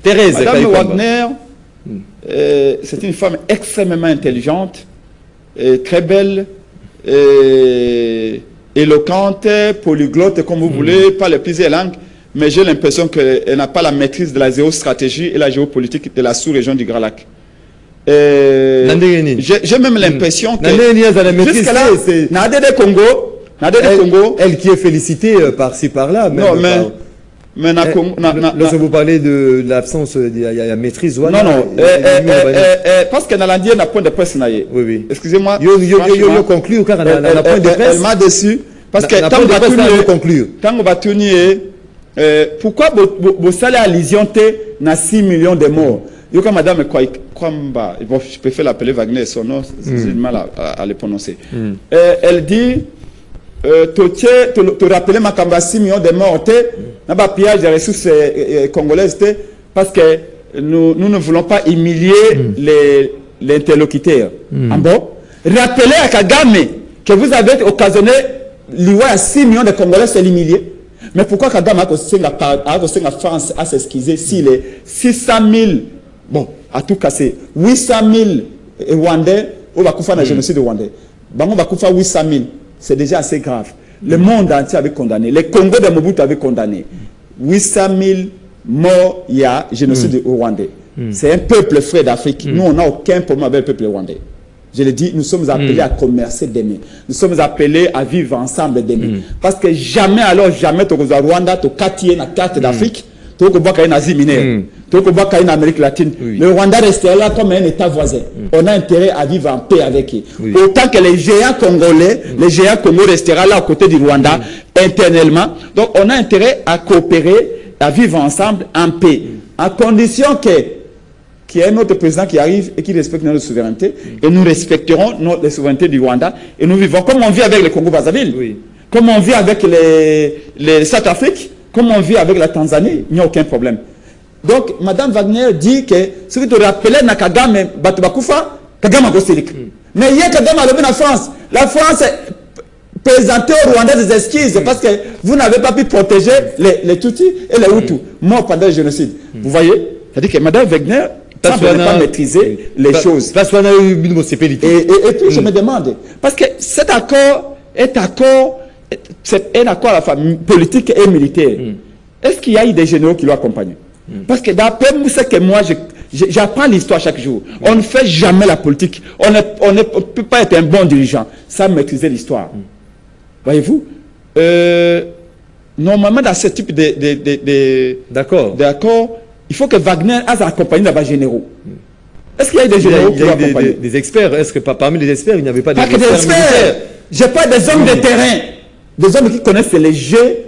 Speaker 1: Thérèse
Speaker 4: Madame Wagner, c'est une femme extrêmement intelligente, très belle, éloquente, polyglotte, comme vous voulez, parle plusieurs langues, mais j'ai l'impression qu'elle n'a pas la maîtrise de la géostratégie et la géopolitique de la sous-région du Grand Lac. J'ai même l'impression que jusqu'à là, Congo,
Speaker 1: elle qui est félicitée par-ci par-là.
Speaker 4: Non, mais
Speaker 1: lorsque vous parlez de l'absence de maîtrise,
Speaker 4: non, parce que dans l'Indien, on a point de presse.
Speaker 1: Oui.
Speaker 4: Excusez-moi.
Speaker 1: Je conclure car on a point de presse.
Speaker 4: Elle m'a déçu. Parce que tant qu'on va tourner, pourquoi vous salez à Lision na 6 millions de morts? Yo comme Madame Kwamba, je préfère l'appeler Wagner, son nom, j'ai du mal à le prononcer. Elle dit. Tu rappelles ma Kamba 6 millions de morts, n'a pas pillage des ressources congolaises, parce que nous ne voulons pas humilier les interlocuteurs. Bon, rappelez à Kagame que vous avez occasionné l'Iwa à 6 millions de Congolais, c'est l'humilier. Mais pourquoi Kagame a conseillé la France à s'excuser si les 600 000, bon, à tout casser, 800 000 Rwandais, on va faire un génocide rwandais. On va faire 800 000. C'est déjà assez grave. Le monde entier avait condamné. Les Congos de Mobutu avaient condamné. 800 000 morts, il y a génocide rwandais. C'est un peuple frère d'Afrique. Nous, on n'a aucun problème avec le peuple rwandais. Je le dis, nous sommes appelés à commercer demain. Nous sommes appelés à vivre ensemble demain. Parce que jamais, tu au Rwanda, tu as la carte d'Afrique, tu as en Asie mineure, tu as en Amérique latine. Le Rwanda restera là comme un État voisin. On a intérêt à vivre en paix avec eux. Autant que les géants congolais, les géants congolais resteront là à côté du Rwanda, internellement. Donc on a intérêt à coopérer à vivre ensemble en paix, à condition qu'il y ait un autre président qui arrive et qui respecte notre souveraineté, et nous respecterons la souveraineté du Rwanda, et nous vivons comme on vit avec le Congo-Brazzaville, comme on vit avec les South-Afrique, comme on vit avec la Tanzanie, il n'y a aucun problème. Donc, Mme Wagner dit que ce qui te rappelait Nakagame Batubakufa, Kagame Gostilik. Mais il y a Kagame à la France. La France présentait au Rwanda des excuses parce que vous n'avez pas pu protéger les Tutsis et les Hutus morts pendant le génocide. Vous voyez? C'est-à-dire que Mme Wagner ne pas maîtriser les choses. Et puis, je me demande, parce que cet accord est un accord à la fois politique et militaire. Est-ce qu'il y a eu des généraux qui l'ont accompagné? Parce que d'après ce que moi, j'apprends l'histoire chaque jour. On ne fait jamais la politique. On ne peut pas être un bon dirigeant sans maîtriser l'histoire. Voyez-vous, normalement, dans ce type d'accord, il faut que Wagner ait accompagné les généraux. Est-ce qu'il y a eu des généraux qui l'ont accompagné?
Speaker 1: Des experts. Est-ce que parmi les experts, il n'y avait pas
Speaker 4: des experts? Je parle des hommes de terrain. Des hommes qui connaissent les jeux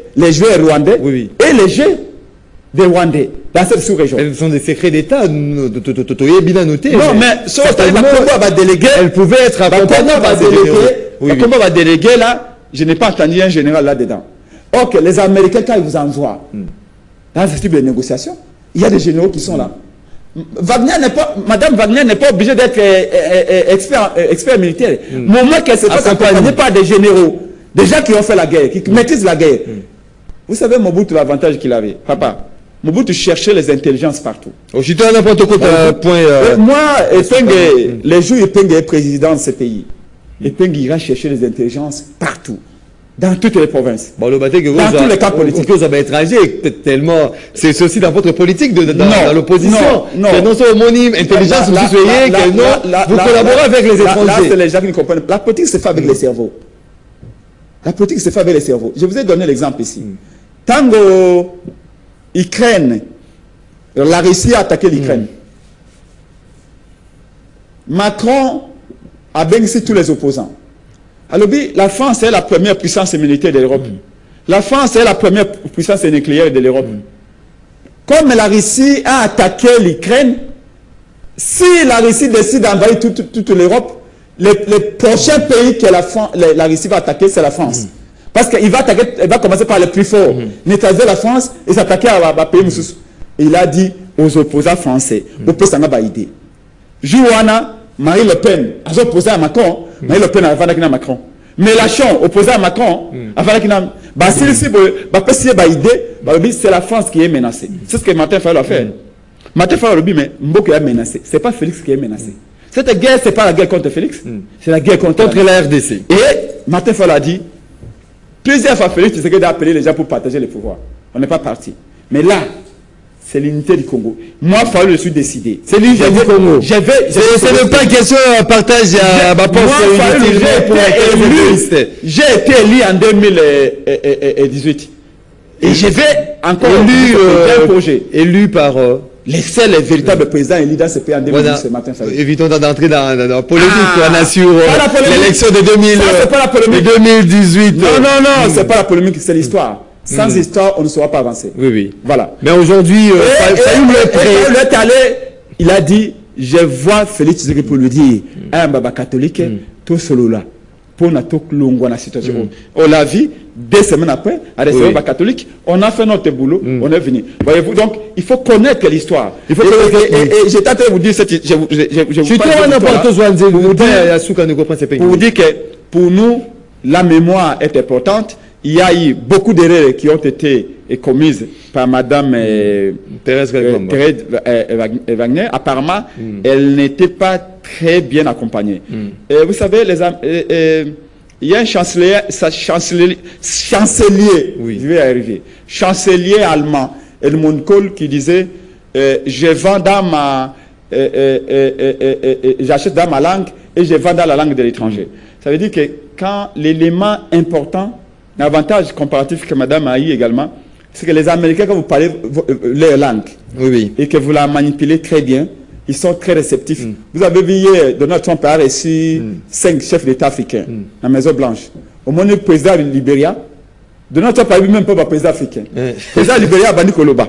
Speaker 4: rwandais et les jeux des Rwandais dans cette sous-région.
Speaker 1: Elles sont des secrets d'État, bien noté.
Speaker 4: Non, mais sauf que va déléguer.
Speaker 1: Elle pouvait être accompagnée par
Speaker 4: comment va déléguer là? Je n'ai pas entendu un général là-dedans. Ok, les Américains, quand ils vous envoient dans ce type de négociation, il y a des généraux qui sont là. Madame Wagner n'est pas obligée d'être expert militaire. Moment qu'elle se fasse accompagner par des généraux, des gens qui ont fait la guerre, qui maîtrisent la guerre. Vous savez, Mobutu, l'avantage qu'il avait, papa. Mobutu cherchait les intelligences partout.
Speaker 1: Moi,
Speaker 4: les jours Epenge est président de ce pays, Epenge ira chercher les intelligences partout, dans toutes les provinces,
Speaker 1: dans tous
Speaker 4: les camps politiques.
Speaker 1: Vous avez étrangers, tellement. C'est aussi dans votre politique, dans l'opposition.
Speaker 4: Non,
Speaker 1: c'est homonyme, intelligence, vous soyez, vous collaborez avec les étrangers.
Speaker 4: Là, c'est les gens qui ne comprennent pas. La politique se fait avec les cerveaux. La politique se fait avec les cerveaux. Je vous ai donné l'exemple ici. Tant que l'Ukraine, la Russie a attaqué l'Ukraine, Macron a bénéficié tous les opposants. Alors, la France est la première puissance militaire de l'Europe. La France est la première puissance nucléaire de l'Europe. Comme la Russie a attaqué l'Ukraine, si la Russie décide d'envahir toute l'Europe, les prochains pays que la Russie va attaquer, c'est la France. Parce qu'il va commencer par les plus forts, neutraliser la France et s'attaquer à pays Moussous. Il a dit aux opposants français, opposants à Baïdé. Jouana, Marie Le Pen, a opposé à Macron, Marie Le Pen a fait Macron. Mélenchon, opposé à Macron, a fait Baïdé, c'est la France qui est menacée. C'est ce que Martin Fayol a fait. Martin Fayol a dit, mais Mboko est menacé. Ce n'est pas Félix qui est menacé. Cette guerre, ce n'est pas la guerre contre Félix, c'est la guerre contre la RDC. Et Martin Fayol a dit, plusieurs fois Félix Tshisekedi a appelé les gens pour partager le pouvoir. On n'est pas parti. Mais là, c'est l'unité du Congo. Moi, Fayol, je suis décidé.
Speaker 1: C'est l'unité du Congo. Ce n'est pas une question de partage à ma poste.
Speaker 4: J'ai été élu en 2018. Et je vais encore
Speaker 1: élu par...
Speaker 4: C'est le véritable président élu dans ce pays en 2018 ce matin.
Speaker 1: Évitons d'entrer dans la polémique qu'on a sur l'élection de 2018.
Speaker 4: Non, c'est pas la polémique, c'est l'histoire. Sans histoire, on ne saura pas avancer.
Speaker 1: Oui.
Speaker 4: Voilà.
Speaker 1: Mais aujourd'hui,
Speaker 4: il a dit, je vois Félix Tshisekedi pour lui dire, un baba catholique, tout solo là, pour notre longue situation. On l'a vu 2 semaines après, à la République catholique, on a fait notre boulot, on est venu. Voyez-vous, donc, il faut connaître l'histoire. Et j'ai tenté de vous dire, pour vous dire que pour nous, la mémoire est importante. Il y a eu beaucoup d'erreurs qui ont été commises par Mme Thérèse Wagner. Apparemment, elle n'était pas très bien accompagnée. Vous savez, il y a un chancelier, je vais arriver, chancelier allemand, Helmut Kohl, qui disait je vends dans j'achète dans ma langue et je vends dans la langue de l'étranger. Ça veut dire que quand l'élément important, l'avantage comparatif que Madame a eu également, c'est que les Américains, quand vous parlez leur langue et que vous la manipulez très bien, ils sont très réceptifs. Vous avez vu hier, Donald Trump a reçu 5 chefs d'État africains à la Maison Blanche. Au moment du président du Libéria, De notre pays, même pas le président africain. Le président libérien a banni Koloba.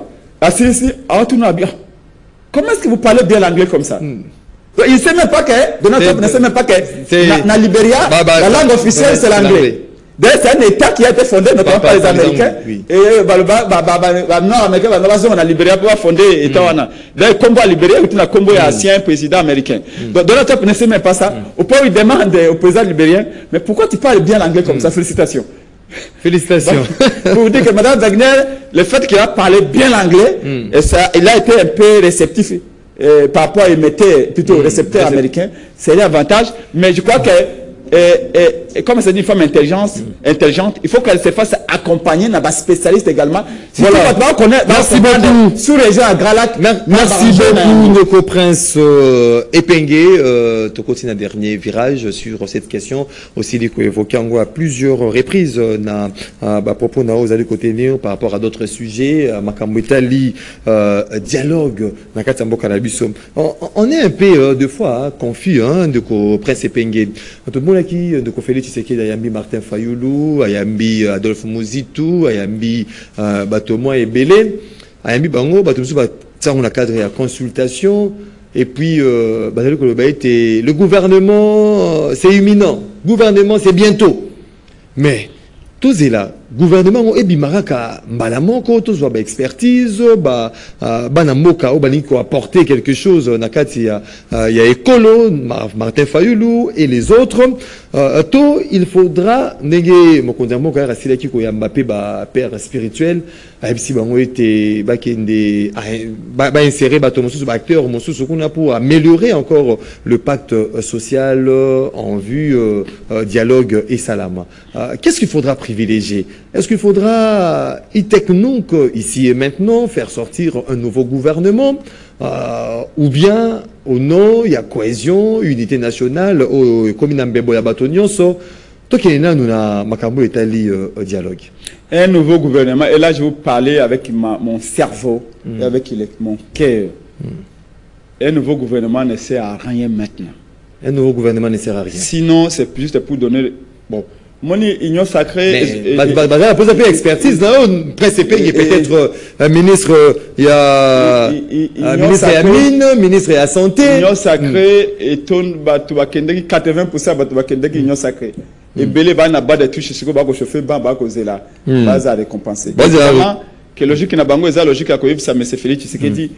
Speaker 4: Comment est-ce que vous parlez bien l'anglais comme ça? Il ne sait même pas que, Donald Trump ne sait même pas que, dans le Libéria, la langue officielle, c'est l'anglais. D'ailleurs, c'est un État qui a été fondé notamment par les Américains. Et Nord-Américain, on a Libéria pour fonder l'État. D'ailleurs, Combo à Libéria, il y a un combo ancien président américain. Donc, Donald Trump ne sait même pas ça. Au point où il demande au président libérien, mais pourquoi tu parles bien l'anglais comme ça? Félicitations.
Speaker 1: Félicitations.
Speaker 4: Pour vous dire que Mme Wagner, le fait qu'il a parlé bien l'anglais, il a été un peu réceptif par rapport à mettait plutôt récepteur américain, c'est l'avantage. Mais je crois que, comme c'est une femme intelligente, il faut qu'elle se fasse accompagner d'un spécialiste également. Si
Speaker 1: voilà.
Speaker 4: Merci beaucoup. Sous région à Gralac.
Speaker 1: Merci beaucoup, Ndeko Prince Epengue. Tu continues un dernier virage sur cette question. Aussi, il faut évoquer à plusieurs reprises à propos de côté par rapport à d'autres sujets. Makamwetali, dialogue. On est un peu, deux fois, confus, Ndeko Prince Epengue. Tout le monde qui de Félix Tshisekedi, Ayambi Martin Fayulu, Ayambi Adolphe Muzitu, Ayambi Batomo et Belé, Ayambi Bango, Batomusu, on a cadre à consultation, et puis le gouvernement, c'est imminent, gouvernement, c'est bientôt. Mais tout est là. Gouvernement et bimaraka malamoko tous va expertise banamoka ou baniko apporter quelque chose nakati il y a Ekolo Martin Fayulu et les autres tout il faudra néguer mokondamo ka rasila ki ko ya Mbappé père spirituel si bango été bakende insérer bato mosusu acteur mosusu kuna pour améliorer encore le pacte social en vue dialogue et salama. Qu'est-ce qu'il faudra privilégier? Est-ce qu'il faudra, ici et maintenant, faire sortir un nouveau gouvernement ou bien, au nom, il y a cohésion, unité nationale, comme il y a Mbebo ya Batonionso, donc il y a un dialogue.
Speaker 4: Un nouveau gouvernement, et là je vais vous parler avec mon cerveau, et avec mon cœur. Un nouveau gouvernement ne sert à rien maintenant.
Speaker 1: Un nouveau gouvernement ne sert à rien.
Speaker 4: Sinon, c'est juste pour donner... Bon. Mon union sacrée.
Speaker 1: Vous avez expertise, non? Principe, il y a peut-être un ministre, il y a ministre à mine, ministre à santé.
Speaker 4: Union sacrée et ton batouakendeki 80% batouakendeki union sacrée. Et belé va na bas de touche sur le chauffeur bas causer là. Bas à récompenser. Vraiment que logique na bango eza logique à koyeb ça mais c'est Félix Tshisekedi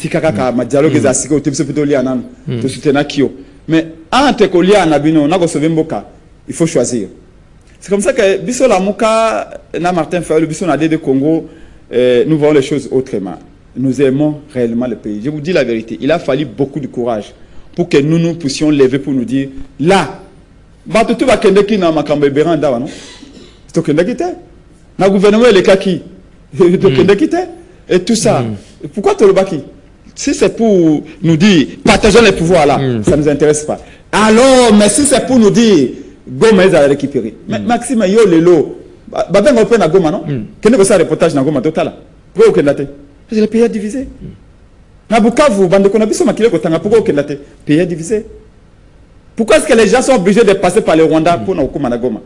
Speaker 4: tikaka ma dialogue eza siko tibso plutôt li anan to soutenir kio. Mais entre kolia na bino na ko sauver mboka. Il faut choisir. C'est comme ça que Bisso Lamuka, Martin Fayulu, Bisso Nadé de Congo, nous voyons les choses autrement. Nous aimons réellement le pays. Je vous dis la vérité, il a fallu beaucoup de courage pour que nous puissions lever pour nous dire là, Batutu va Kendeki na Makambe Beranda, non? C'est au Kendeki, na gouvernement et les Kaki, Kendeki, et tout ça. Pourquoi Tolobaki? Si c'est pour nous dire partageons les pouvoirs là, ça ne nous intéresse pas. Alors, mais si c'est pour nous dire Goma est à récupérer. Mais Maxime, yo lelo. Babeng on prend à Goma, non? Quel est le reportage dans Goma total? Pourquoi au Kenda? C'est le pays divisé. Na Bukavu, bande qu'on a vu sur Makile Kotanga, pourquoi au Kenda? Pays divisé. Pourquoi est-ce que les gens sont obligés de passer par le Rwanda pour nous Okuma na Goma?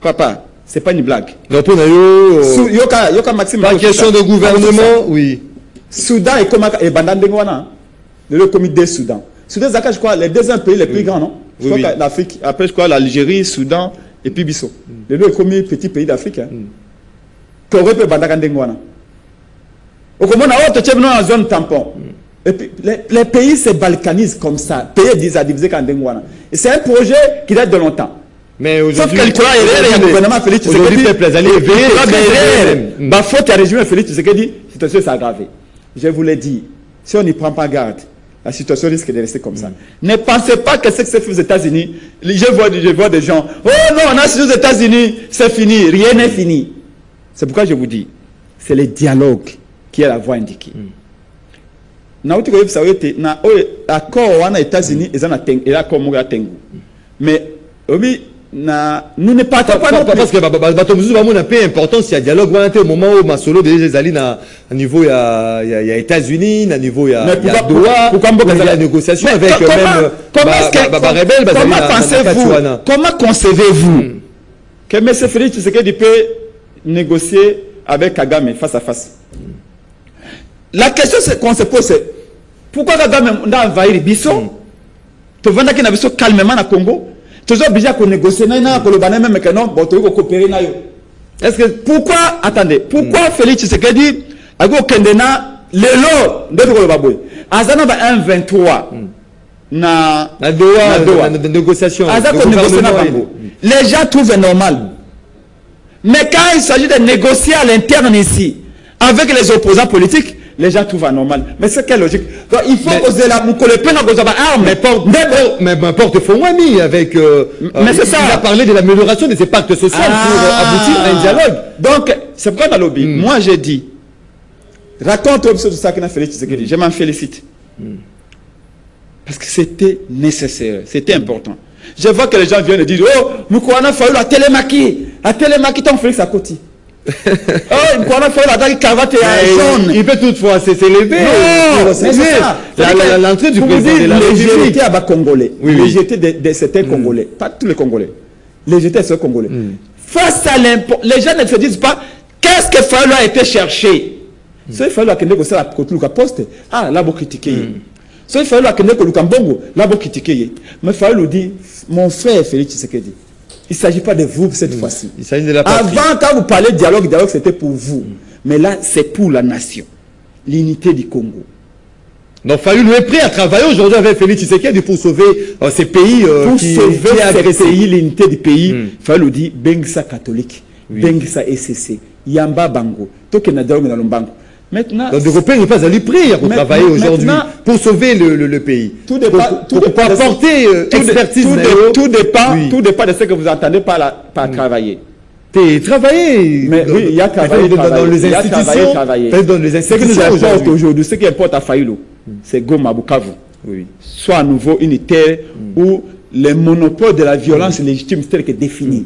Speaker 4: Papa, c'est pas une blague.
Speaker 1: Non, pour nous,
Speaker 4: Yoka Maxime.
Speaker 1: Pas question de gouvernement, oui.
Speaker 4: Soudan et Komaka et Bandandengwana, le comité Soudan. Soudan, je crois, les deuxièmes pays les plus grands, non? Je crois que l'Afrique, après je crois l'Algérie, Soudan et puis Bissau. Les deux premiers petits pays d'Afrique. Qu'aurait pu Bandagandengwana. Au comment on a autre dans la zone tampon. Et puis les pays se balkanisent comme ça. Pays divisés Kandengwana. Et c'est un projet qui date de longtemps.
Speaker 1: Mais aujourd'hui,
Speaker 4: sauf qu'elle il y a un gouvernement Félix Tshisekedi. Ma faute à régime Félix Tshisekedi, la situation s'est aggravée. Je vous l'ai dit, si on n'y prend pas garde, la situation risque de rester comme ça. Ne pensez pas que ce que c'est fait aux États-Unis. Je vois des gens. Oh non, on a aux États-Unis, c'est fini. Rien n'est fini. C'est pourquoi je vous dis, c'est le dialogue qui est la voie indiquée. L'accord aux États-Unis et l'accord à Tengu. Mais nous ne partons pas
Speaker 1: parce que on a peu importance il y a dialogue au moment où Masolo déjà allé à niveau il y a États-Unis à niveau il y a Doha il y a négociation avec même
Speaker 4: comment concevez-vous que que M. Félix Tshisekedi peut négocier avec Kagame face à face. La question qu'on se pose, c'est pourquoi Kagame a envahi Bisso? Tu vois qu'il a calmement au Congo. Tu es obligé de négocier. Est-ce que pourquoi, attendez, pourquoi Félix Tshisekedi a dit Kendena Lelo de Baboué Azana va 1,23 na Doha
Speaker 1: négociation.
Speaker 4: Les gens trouvent normal. Mais quand il s'agit de négocier à l'interne ici, avec les opposants politiques, les gens trouvent anormal. Mais c'est quelle logique? Donc, il faut poser la
Speaker 1: mais porte-fond avec.
Speaker 4: Mais c'est ça.
Speaker 1: Il a parlé de l'amélioration de ces pactes sociaux pour aboutir à un dialogue.
Speaker 4: Donc, c'est pourquoi dans le lobby, moi j'ai dit, raconte tout ça qu'on a fait, je m'en félicite. Parce que c'était nécessaire, c'était important. Je vois que les gens viennent dire, oh, Moukouana Fayoul la télémaquille. La télémaquille, t'en Félix à côté. Oh, Moukouana Fayoul la cravate jaune.
Speaker 1: Il peut toutefois s'élever.
Speaker 4: Non, c'est ça.
Speaker 1: L'entrée du président de la République.
Speaker 4: Légèreté à bas Congolais. Légèreté de certains Congolais. Pas tous les Congolais. Légèreté de ceux Congolais. Face à l'impôt, les gens ne se disent pas, qu'est-ce que Fayoul a été cherché? Ce Fayoul a négocié la côte poste. Ah, là, vous critiquez. So il fallait que Lukambongo, là, vous critiquez. Mais il fallait dire, mon frère Félix Tshisekedi, il ne s'agit pas de vous cette fois-ci.
Speaker 1: Il s'agit de la patrie.
Speaker 4: Avant, quand vous parlez de dialogue, c'était pour vous. Mais là, c'est pour la nation. L'unité du Congo.
Speaker 1: Donc, Fayoul est prêt à travailler aujourd'hui avec Félix Tshisekedi pour sauver ces pays
Speaker 4: pour sauver ces pays, l'unité du pays. Il fallait dire, Bengsa catholique, Bengsa SCC, Yamba Bango, Tokena Dialogue dans le Bango. Maintenant,
Speaker 1: donc, l'Européen n'est pas à lui prier pour travailler aujourd'hui, pour sauver le pays.
Speaker 4: Tout dépend,
Speaker 1: pour apporter expertise.
Speaker 4: Tout dépend de ce que vous entendez par travailler.
Speaker 1: Travailler.
Speaker 4: Mais oui, il y a travaillé
Speaker 1: dans les institutions.
Speaker 4: Dans les institutions. Ce qui nous importe aujourd'hui, ce qui importe à Fayoulou, c'est Goma, Bukavu. Soit à nouveau une terre où le monopole de la violence légitime tel que défini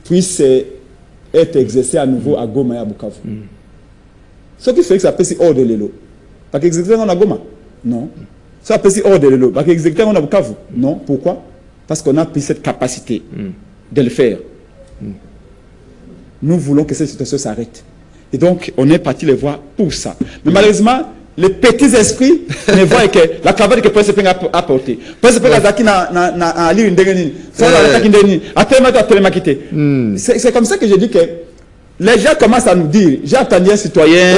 Speaker 4: puisse être exercé à nouveau à Goma et à Bukavu. Ce qui fait que ça peut être hors de l'élo. Parce qu'exécuter on a Goma? Non. Ça peut être hors de l'élo. Parce qu'exécuter on a Bukavu? Non. Pourquoi? Parce qu'on a pris cette capacité de le faire. Nous voulons que cette situation s'arrête. Et donc, on est parti les voir pour ça. Mais malheureusement, les petits esprits ne voient que la cravate que Prince Peng a apportée. Prince Peng a dit na une dégaine. C'est comme ça que je dis que les gens commencent à nous dire, j'ai attendu un citoyen.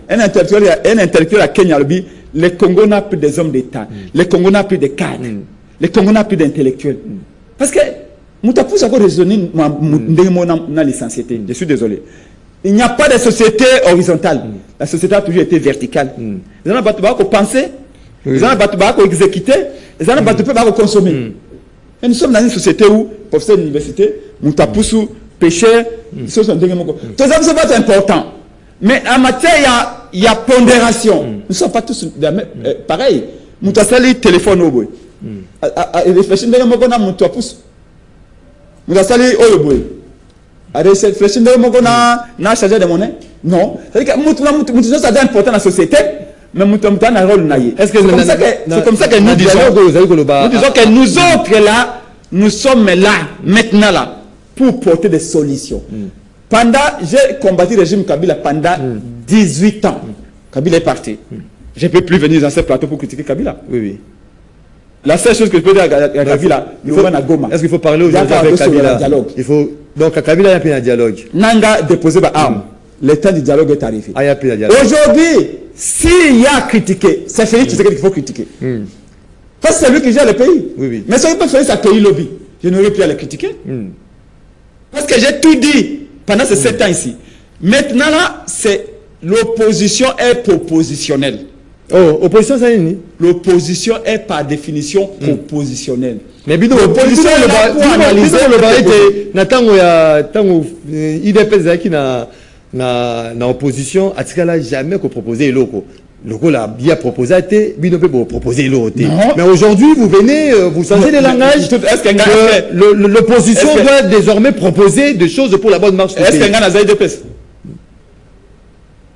Speaker 4: Un intellectuel à Kenya, le Congo n'a plus des hommes d'État. Le Congo n'a plus de cadres. Le Congo n'a plus d'intellectuels. Parce que Moutapous a raisonné dans l'essentialité. Je suis désolé. Il n'y a pas de société horizontale. La société a toujours été verticale. Les gens ne penser, les gens ne exécuter, les gens ne consommer. Et nous sommes dans une société où, professeur d'université, Moutapous, pêcheur, tout ça c'est important. Mais en matière, il y a pondération. Nous ne sommes pas tous pareil. Moutapous téléphone au bout. Réfléchis dans le Moutapous. Nous avons salé au bout. Réfléchir na chargé de monnaie. Non. C'est-à-dire que ça est important dans la société, mais nous avons un rôle naïe. C'est comme ça que nous disons que nous autres là, nous sommes là, maintenant là, pour porter des solutions. J'ai combattu le régime Kabila pendant 18 ans. Kabila est parti. Je ne peux plus venir dans ce plateau pour critiquer Kabila. Oui. La seule chose que je peux dire à Kabila,
Speaker 1: est-ce qu'il faut parler aujourd'hui avec Kabila? Il faut donc à Kabila, il n'y a plus un dialogue.
Speaker 4: Nanga déposé par arme. Le temps du dialogue est arrivé. Aujourd'hui, s'il y a critiqué, c'est Félix Tshisekedi qu'il faut critiquer. Parce que c'est lui qui gère le pays. Mais si on peut faire ça, pays lobby, je n'aurais plus à le critiquer. Parce que j'ai tout dit pendant ces 7 ans ici. Maintenant là, c'est l'opposition est propositionnelle.
Speaker 1: Oh, opposition, ça y est.
Speaker 4: L'opposition est par définition propositionnelle.
Speaker 1: Mais l'opposition, le barré, IDPS qui na opposition, à ce cas-là, jamais qu'on proposait l'autre. Le là, bien proposé, Bino peut proposer l'autre. Mais aujourd'hui, vous venez, vous changez de langage. L'opposition doit désormais proposer des choses pour la bonne marche.
Speaker 4: Est-ce qu'il y a un IDPS?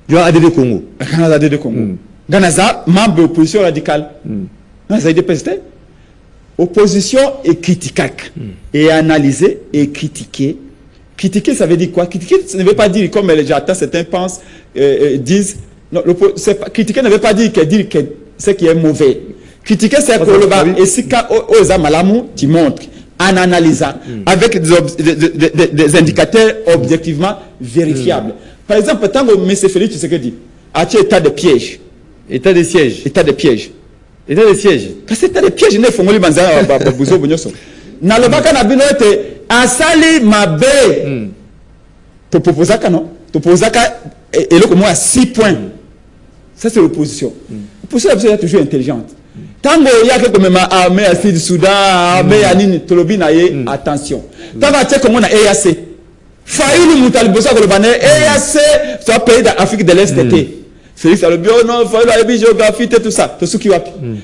Speaker 1: Il y a ADD Congo.
Speaker 4: ADD Congo. Ganaza, membre de l'opposition radicale. Ganaza, il est opposition et critiquer. Et analyser et critiquer. Critiquer, ça veut dire quoi? Critiquer, ça ne veut pas dire, comme les gens, certains pensent, disent, non, critiquer ne veut pas dire que ce qui est mauvais. Critiquer, c'est que le bas, et si quand aux amalamou, tu montres, en analysant, avec des indicateurs objectivement vérifiables. Par exemple, tant que M. Félix Tshisekedi a tué état de piège.
Speaker 1: État de siège.
Speaker 4: État de piège.
Speaker 1: État de siège.
Speaker 4: Parce que état de piège, il ne faut pas le bouzo bonyoso. Na le baka na bino te asali mabe. To proposaka non? To proposaka et le comme à 6 points. Ça c'est l'opposition. L'opposition est toujours intelligente. Tango il y a quelque même armée à Sud Soudan, armée à Nini Tolobi na ye attention. Tango tu comme on a EAC. Faïlu Moutalibosa Golobane EAC soit pays d'Afrique de l'Est était. Félix a le bureau non, Faïlu a la géographie tout ça, tout ce qui va.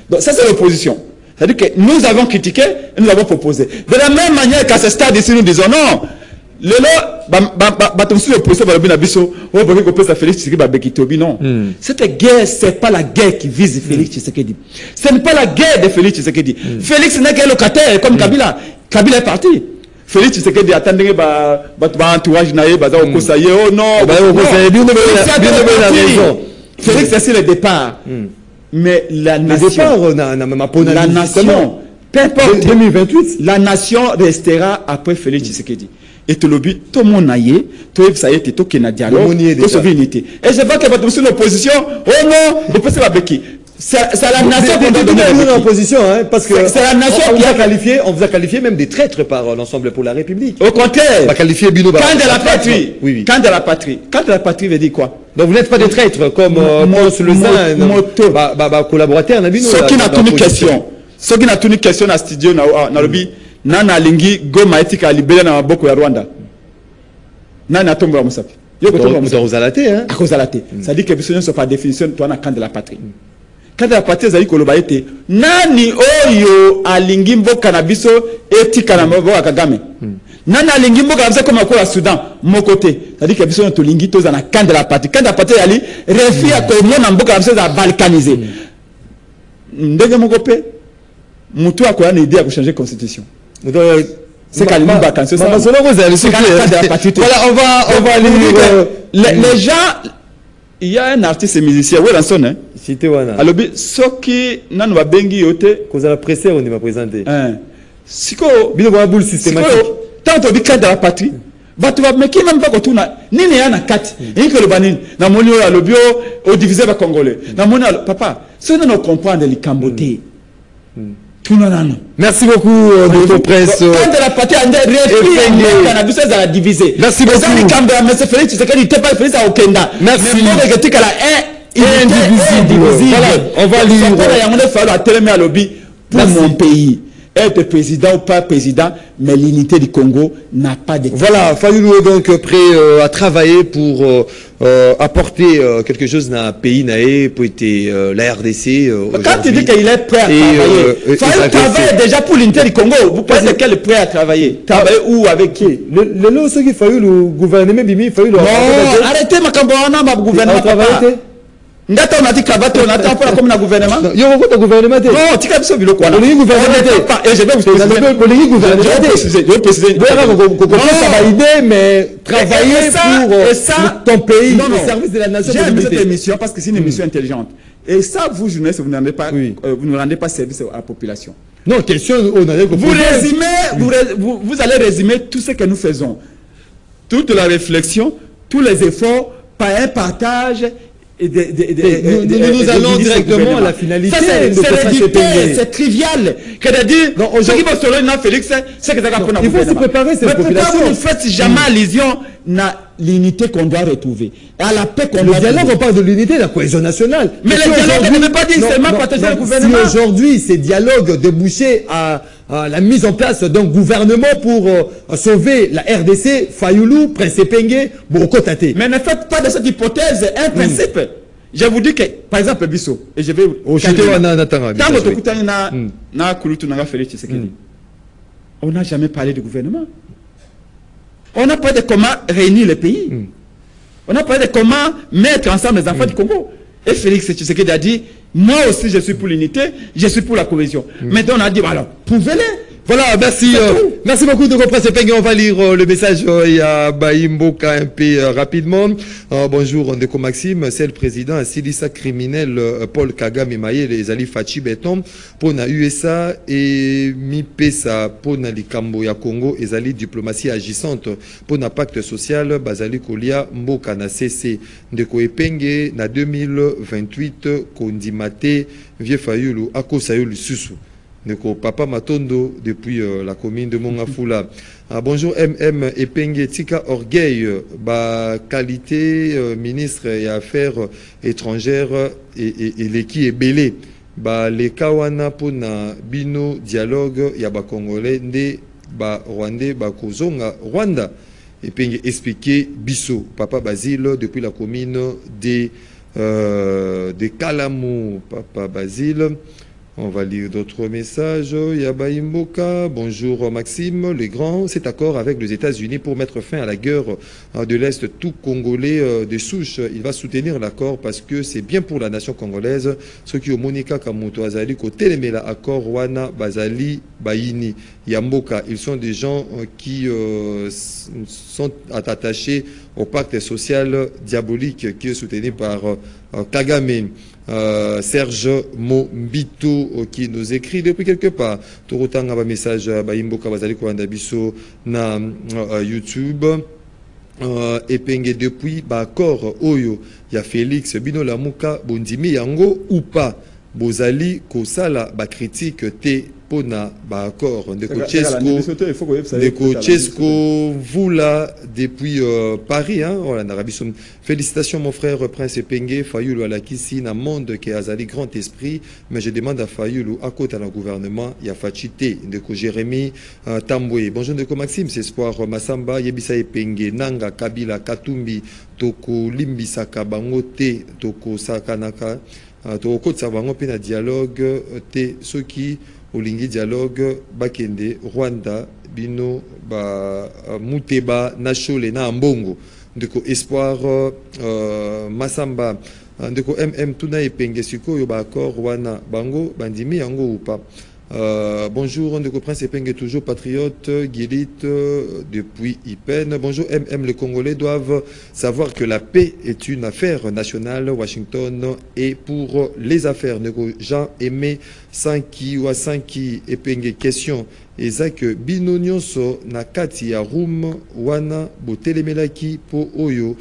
Speaker 4: Donc ça c'est l'opposition. C'est-à-dire que nous avons critiqué et nous avons proposé. De la même manière qu'à ce stade ici, nous disons non. Le cette guerre, ce n'est pas la guerre qui vise Félix Tshisekedi. Ce n'est pas la guerre de Félix Tshisekedi. Félix n'est qu'un locataire comme Kabila. Kabila est parti. Félix Tshisekedi attendait entourage naïe, au Kosaye, oh non. Félix c'est le départ. Mais la nation, la nation, peu importe, 2028, la nation restera après Félix Tshisekedi. Et tout le but, tout le monde a eu, tout ça a été tout qui n'a dialogue, tout ce unité. Et je vois que votre sur l'opposition, oh non, vous pensez pas Beki. C'est la nation qui doit donner
Speaker 1: l'opposition, hein, parce que
Speaker 4: c'est la nation qui a qualifié,
Speaker 1: on vous a qualifié même des traîtres par l'ensemble pour la République.
Speaker 4: Au contraire,
Speaker 1: on va qualifier Bino.
Speaker 4: Quand de la patrie, oui. Quand de la patrie, quand de la patrie veut dire quoi?
Speaker 1: Donc vous n'êtes pas des traîtres comme Ponce Le Saint, collaborateur n'a Bino.
Speaker 4: Ce qui n'a pas une question, ce qui n'a pas une question à studio na lobby. Nana lingi goma etika libérer na boko ya Rwanda. Nana tomba musapi.
Speaker 1: Yo ko tomba musapi ozalate hein.
Speaker 4: Akozalate. Ça dit que besoin soit par définition toi na camp de la patrie. Camp de la patrie zali ko loba ete nani oyo alingi mboka na biso etika na mboka ya Kagame. Nana alingi mboka na biso comme ko la Soudan mon côté. Ça dit que besoin to lingi to za na camp de la patrie. Camp de la patrie ali refi ya ko mona mboka na biso za balkaniser. Ndenge moko pe mutu akoya na idée ya changer constitution. C'est quand même vacances. Voilà,
Speaker 1: on va aller
Speaker 4: les gens. Il y a un artiste musicien, ouais, dans son hein.
Speaker 1: Cité wana.
Speaker 4: Alors, ce qui n'en va bengi yote.
Speaker 1: Cause la presse on m'a présenté.
Speaker 4: Siko.
Speaker 1: Bilo ba boule systématique.
Speaker 4: Tant on dit cadre de la patrie. Batu va mais qui même pas kotuna. Nini yana kati. Inke le banin. Na moni o le bio au divisé va congolais. Na moni papa. Ce ne nous comprendre les cambotés.
Speaker 1: Merci beaucoup de votre presse.
Speaker 4: Quand de la patrie en cannabis a divisé.
Speaker 1: Merci beaucoup.
Speaker 4: Merci.
Speaker 1: Voilà, on va
Speaker 4: lire. Pour mon pays. Être président ou pas président, mais l'unité du Congo n'a pas de...
Speaker 1: Voilà, Fayulu est donc prêt à travailler pour apporter quelque chose dans un pays naé, pour être la RDC.
Speaker 4: Quand tu dis qu'il est prêt à travailler, Fayulu travaille déjà pour l'unité du Congo. Vous pensez qu'elle est prêt à travailler? Travailler où, avec qui?
Speaker 1: Le lot, ce qui Fayulu, le gouvernement Bimi, Fayulu...
Speaker 4: Non, arrêtez ma campagne, ma gouvernement. Ndata on a dit cravate, on attend pas comme le gouvernement.
Speaker 1: Il y a un gouvernement.
Speaker 4: Non, tu as besoin de le quoi.
Speaker 1: Le gouvernement.
Speaker 4: Et je vais vous préciser.
Speaker 1: Le gouvernement. Je vais préciser. Ça va aider, mais travailler pour ton pays, au service de la nation.
Speaker 4: J'aime cette émission parce que c'est une émission intelligente. Et ça, vous, journalistes, vous ne rendez pas service à la population.
Speaker 1: Non, question, on a
Speaker 4: vous allez résumer tout ce que nous faisons. Toute la réflexion, tous les efforts, par un partage.
Speaker 1: Nous allons directement à la finalité.
Speaker 4: C'est trivial. C'est-à-dire, ce qui va se donner dans Félix, c'est que ça va prendre.
Speaker 1: Il faut se préparer cette population.
Speaker 4: Pourquoi vous ne faites jamais allusion à l'unité qu'on doit retrouver, à la paix qu'on doit retrouver?
Speaker 1: Le dialogue, on parle de l'unité, la cohésion nationale.
Speaker 4: Mais le dialogue ne veut pas dire seulement partager le gouvernement.
Speaker 1: Si aujourd'hui, ces dialogues débouchaient à la mise en place d'un gouvernement pour sauver la RDC, Fayulu, Prince Pengue, Boroko Tate.
Speaker 4: Mais ne faites pas de cette hypothèse un principe. Je vous dis que, par exemple, Bissot, et je vais on n'a jamais parlé de gouvernement. On n'a pas de comment réunir le pays. On n'a pas de comment mettre ensemble les enfants du Congo. Et Félix Tshisekedi a dit, moi aussi je suis pour l'unité, je suis pour la cohésion. Maintenant on a dit, alors, prouvez-les.
Speaker 1: Voilà, merci. Merci beaucoup de reprendre Penge. On va lire le message. Il y a Baïmboka un peu rapidement. Bonjour, Ndeko Maxime. C'est le président Asilisa criminel Paul Kagame Maye, les Ali Fachi Beton, pour na USA et Mipesa pour na Likambo ya Congo, et Ali diplomatie agissante pour na pacte social, Bazali Kolia Mboka na CC. Ndeko Epenge na 2028, Kondimate, Vieux Fayulu, Ako Sayulu Susu. Papa Matondo depuis la commune de Mongafula. Bonjour MM Epenge Tika Orgueil, qualité ministre et affaires étrangères et l'équipe est belé. Les kawana pona bino dialogue ya ba congolais nde ba rwandais ba kozonga Rwanda. Epenge expliqué biso Papa Basile depuis la commune de Kalamou. Papa Basile. On va lire d'autres messages. Yabaïmboka, bonjour Maxime. Le grand, cet accord avec les États-Unis pour mettre fin à la guerre de l'Est, tout Congolais de souche, il va soutenir l'accord parce que c'est bien pour la nation congolaise. Ceux qui ont Monika Kamoto Azali, côté les Mela accord Wana Bazali Baini Yamboka, ils sont des gens qui sont attachés au pacte social diabolique qui est soutenu par Kagame. Serge Mombito qui nous écrit depuis quelque part. Torotanga ba message Baimboka Bazali Kwanda Biso na YouTube. Epenge depuis ba accord Oyo ya Félix Bino Lamuka Bondimi Yango ou pas Bozali Kosala ba critique te pona ba accord de Chesco Vula depuis Paris en Arabie Saoudite. Félicitations mon frère Prince Epenge Fayulu Alakisi na monde qui a grand esprit, mais je demande à Fayulu à côté à le gouvernement ya Fachité de Jérémy Tamboué. Bonjour de Maxime, c'est espoir Massamba Yebisa Epenge Nanga Kabila Katumbi Toko Limbisaka Bangote Toko Sakanaka Toko Tsabango pena dialogue te ceux qui Olingi dialogue Bakende Rwanda Bino ba Muteba Nachole na Mbongo ndeko espoir Massamba ndeko MM Tuna Epenge Siko yo ba accord Rwanda Bango bandimi yango ou pas. Bonjour ndeko Prince Epenge toujours patriote Guilite depuis Ipen. Bonjour MM, les Congolais doivent savoir que la paix est une affaire nationale. Washington et pour les affaires ndeko Jean Aimé Sanki wa Sanki Epenge question Isaac Bino nyonso na kati ya room wana botelemelaki po oyo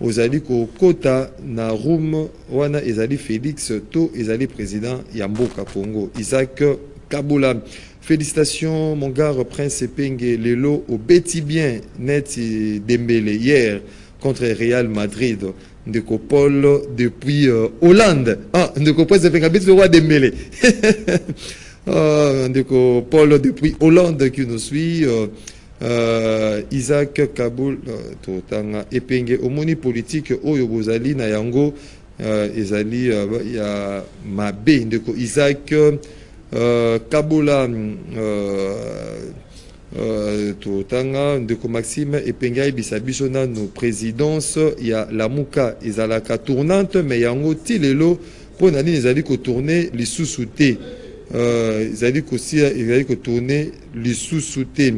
Speaker 1: ozali ko kota na room wana ezali Félix to ezali président ya mboka Congo Isaac Kabula. Félicitations mon gars Prince Epenge Lelo au beti bien net Dembélé hier contre Real Madrid. Ndeko Paul depuis Hollande. Ndeko Prince Epenge beti le roi Dembélé. Ndeko Paul depuis Hollande qui nous suit. Isaac Kaboul Totanga Epenge omoni politique oyo bozali na yango ezali ya mabe ndeko Isaac Kabola Totanga ndeko Maxime Epenge bisabiso na nos présidence ya Lamuka ezalaka tournante mais yango tilelo pona nini ezali ko tourner lisusu te ezali ko tourner lisusu te.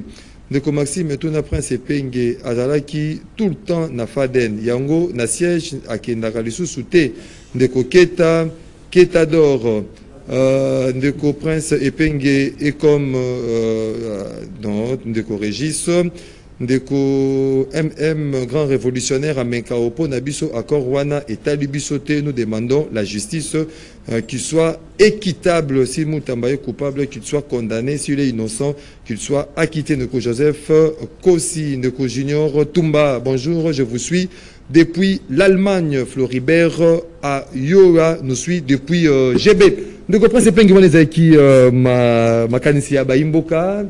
Speaker 1: Ndeko Maxime Tuna Prince Epenge azalaki tout le temps na Faden yango na siège akendaka lisusu te ndeko Keta d'or ndeko Prince Epenge et comme non ndeko Régis ndeko MM grand révolutionnaire à Menkaopo Nabiso accord wana et Talibisote. Nous demandons la justice qu'il soit équitable. S'il Moutambaye coupable, qu'il soit condamné. S'il est innocent, qu'il soit acquitté. Ndeko Joseph Kossi, Ndeko Junior Tumba, bonjour, je vous suis depuis l'Allemagne. Floribert à Yoga nous suit depuis GB. Ndeko Prince Epenge qui ma canisia Baimboka.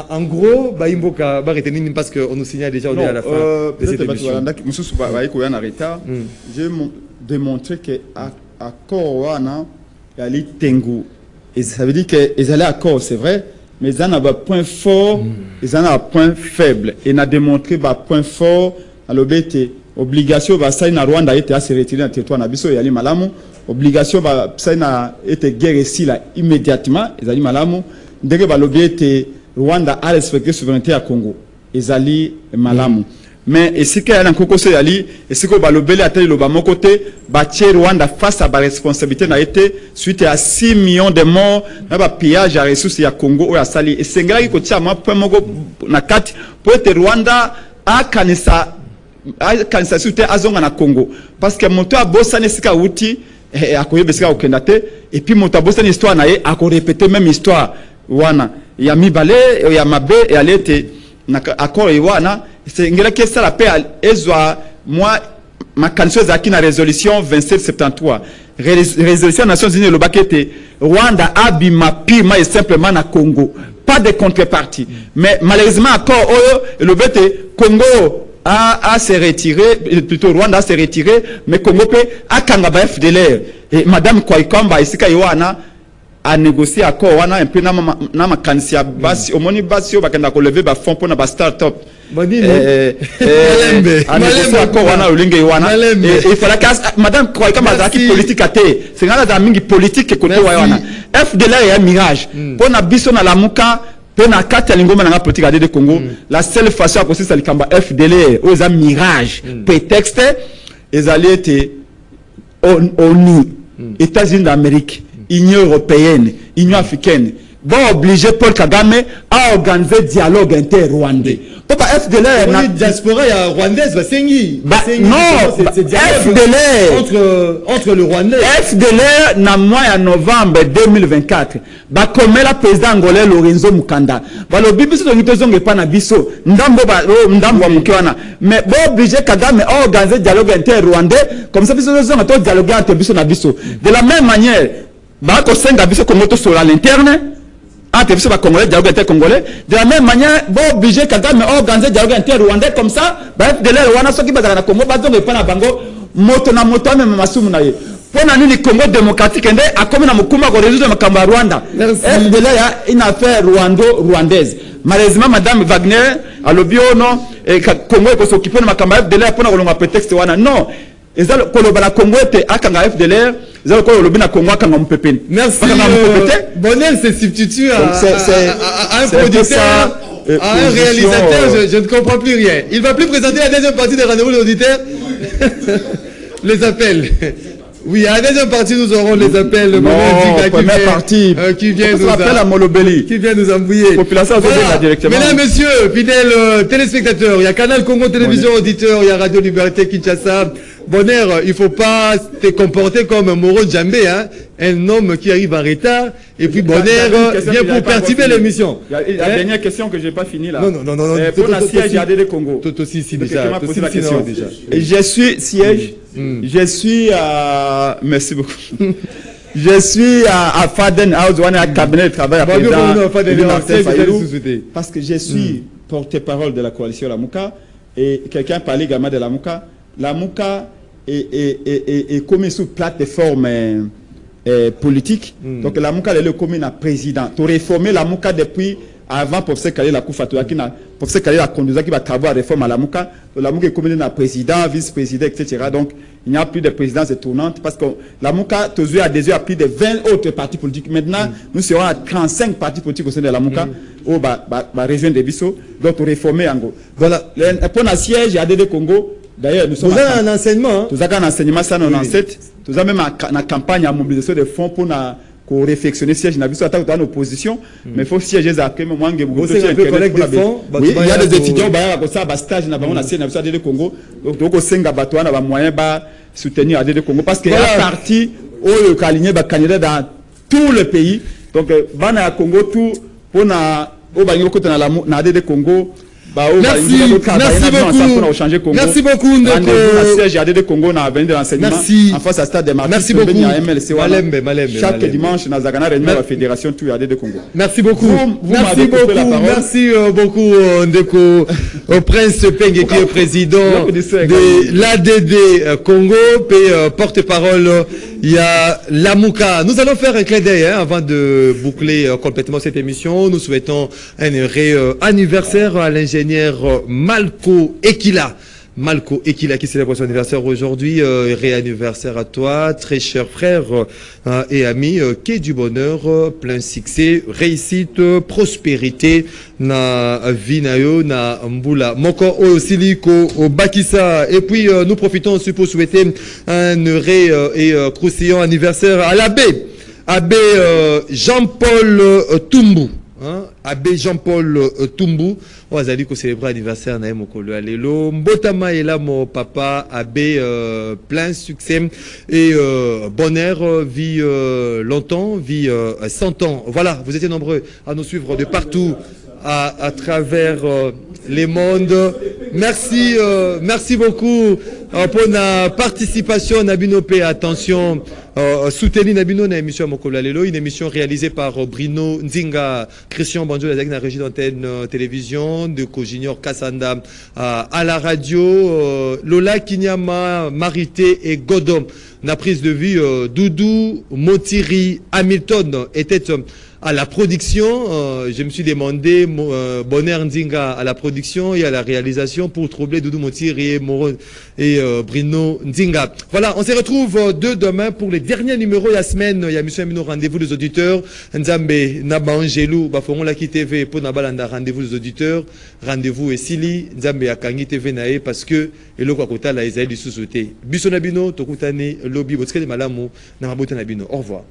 Speaker 1: En gros, Baimboka va retenir parce qu'on nous signale déjà on est à la fin de cette émission.
Speaker 4: J'ai démontré que accord wana yali tengu et ça veut dire que ils allaient accord c'est vrai mais ils en ont point fort ils en ont point faible et n'a démontré ba point fort à l'obété obligation ba ça na Rwanda était à se retirer dans le territoire na biso yali malamu obligation ba ça na était guerre ici là immédiatement ezali malamu ndenge ba lobby était Rwanda a respecté souveraineté à Congo ezali malamu mais esika yana nkoko so yali esiko ba lobby a télé loba mon côté ba tie Rwanda face à ba responsabilité na été suite à 6 millions de morts na ba pillage à ressources ya Congo o ya sali esengela ko tia ma point moko na kati pour être Rwanda a kanisa surtout azonga na Congo parce que moto a bossa nesika uti akoye besika okendate et puis moto a bossa une histoire na ye ako répéter même histoire wana ya mibale ya mabe et alete na accord wana c'est ngela que ça la paix ezwa moi ma candidature zaki na résolution 2773 résolution Nations Unies le bakete Rwanda abima pima et simplement na Congo pas de contrepartie mais malheureusement accord oyo le bete Congo a se retiré, plutôt Rwanda a se retiré, mais Congo peut a kangaba FDLR. Et Madame Kwaikwamba isika yoana a négocié accord wana un peu na ma kanisia basi au moni basi bakenda ko lever ba fonds pour na ba start-up. A négocié accord wana ulinge yoana. Et il fallait que Madame Kwaikwamba zaki politique até. C'est ngala za mingi politique côté wana. FDLR ya mirage. Pour na biso na lamuka pena kati lingoma na politique de Congo la seule façon à procéder c'est le FDLR aux mirage prétexte les alliés étaient ONU États-Unis d'Amérique Union européenne Union africaine vont obliger Paul Kagame à organiser dialogue inter-rwandais. Papa FDLR
Speaker 1: la diaspora rwandaise va saigner.
Speaker 4: Non, FDLR
Speaker 1: entre le Rwandais.
Speaker 4: FDLR na mois en novembre 2024. Ba comme la président angolais Lorenzo Mukanda. Ba lo bibiso to ngitozonge pa na biso. Ndambo wa mukiwana. Mais bo obligé Kagame à organiser dialogue inter-rwandais comme ça biso zonga to dialogue entre biso na biso. De la même manière, ba ko senga biso Congo to sur l'interne. Congolais, dialogue inter-congolais. De la même manière, bon obligé Kagame organiser dialogue inter-rwandais comme ça, bref, de l'air rwanda soki bazala na Congo, bazonga pa na bango, moto na moto même masumu na ye. Pona nini Congo démocratique ende akomi na mukuma ko résoudre makamba Rwanda. De l'air une affaire rwandaise. Malheureusement Madame Wagner a lobby non et Congo ko s'occuper na makamba de l'air pona kolonga prétexte wana. Non. Ezalo koloba na Congo te akanga FDLR.
Speaker 1: Merci. Bonel se substitue à un producteur, à un réalisateur. Je ne comprends plus rien. Il ne va plus présenter la deuxième partie des rendez-vous de l'auditeur. Les appels. Oui, à la deuxième partie, nous aurons les appels.
Speaker 4: Non, première partie.
Speaker 1: Qui vient nous embrouiller.
Speaker 4: Population voilà. Directement.
Speaker 1: Mesdames, messieurs, fidèles téléspectateurs, il y a Canal Congo Télévision Auditeur, il y a Radio Liberté Kinshasa. Bonheur, il ne faut pas te comporter comme Moro Djambé, hein, un homme qui arrive en retard, et puis Bonheur vient pour perturber l'émission.
Speaker 4: La dernière question que je n'ai pas finie là.
Speaker 1: Non.
Speaker 4: Pour la siège à DD Congo.
Speaker 1: Tout aussi déjà.
Speaker 4: Je suis siège. Je suis à... Merci beaucoup. Je suis à Faden House, on est à cabinet de travail à parce que je suis porte-parole de la coalition Lamuka, et quelqu'un parlait également de Lamuka. La Mouka est commis sous plateforme politique. Donc la Mouka est le commis à président. Pour réformer la Mouka depuis avant pour se caler la Koufatou, pour se caler la conduite qui va travailler à réforme à la Mouka. La Mouka est commis à président, vice-président, etc. Donc il n'y a plus de présidence tournante parce que la Mouka toujours adhéré à plus de 20 autres partis politiques. Maintenant, nous serons à 35 partis politiques au sein de la Mouka. Au région de Bissau. Donc pour réformer en gros. Voilà. Pour un siège, il y a des Congo. D'ailleurs, nous sommes
Speaker 1: un enseignement.
Speaker 4: Nous avons un enseignement, ça, nous avons nous avons même une campagne à mobilisation de fonds pour réflexionner siège. Nous avons une opposition, mais il faut siéger à il y a des étudiants qui ont stage dans Congo. Donc, nous avons moyen de soutenir ADD Congo parce qu'il y a un parti où le aligné candidat dans tout le pays. Donc, Bana Congo, tout pour ADD Congo.
Speaker 1: Merci beaucoup. Merci beaucoup. Merci beaucoup.
Speaker 4: Chaque dimanche, nous avons la fédération tout de Congo.
Speaker 1: Merci beaucoup. Merci beaucoup, Ndeko, au prince Penge qui est président de l'ADD Congo, porte-parole. Il y a Lamuka. Nous allons faire un clin d'œil avant de boucler complètement cette émission. Nous souhaitons un heureux anniversaire à l'ingénieur Malko Ekila. Malco Ekila qui célèbre son anniversaire aujourd'hui. Réanniversaire à toi, très cher frère et ami. Qu'est du bonheur, plein succès, réussite, prospérité na vinayo na mbula. Moko osiliko au Bakissa. Et puis nous profitons aussi pour souhaiter un heureux et croustillant anniversaire à l'abbé Jean-Paul Tumbu. Abbé Jean-Paul Tumbu, on va célébrer l'anniversaire na mokolo alelo. Mbotama est là mon papa abbé, plein succès et bonheur, vie longtemps, vie 100 ans. Voilà, vous étiez nombreux à nous suivre de partout à travers les mondes. Merci, merci beaucoup pour la participation Nabinope. Attention, soutenez Nabino na émission Mokolo Alelo, une émission réalisée par Bruno Nzinga, Christian Banjo, la régie d'antenne télévision, de Junior Kassanda à la radio, Lola Kinyama, Marité et Godom. La prise de vue, Doudou, Motiri, Hamilton était à la production. Je me suis demandé Bonheur Nzinga à la production et à la réalisation pour troubler Doudou Motiri et Bruno Nzinga. Voilà, on se retrouve demain pour les derniers numéros de la semaine. Il y a Mission Amino, rendez-vous des auditeurs. Nzambe, Naba Angelou, Baforon Laki TV, pour Nabalanda, rendez-vous des auditeurs. Rendez-vous et Sili, Nzambe Akangi TV Nae, parce que Elo Kwakota la Isaïe du sous-sauté. Bissonabino, Tokutane, Lobby, Botske de Malamo, Namabota Nabino. Au revoir.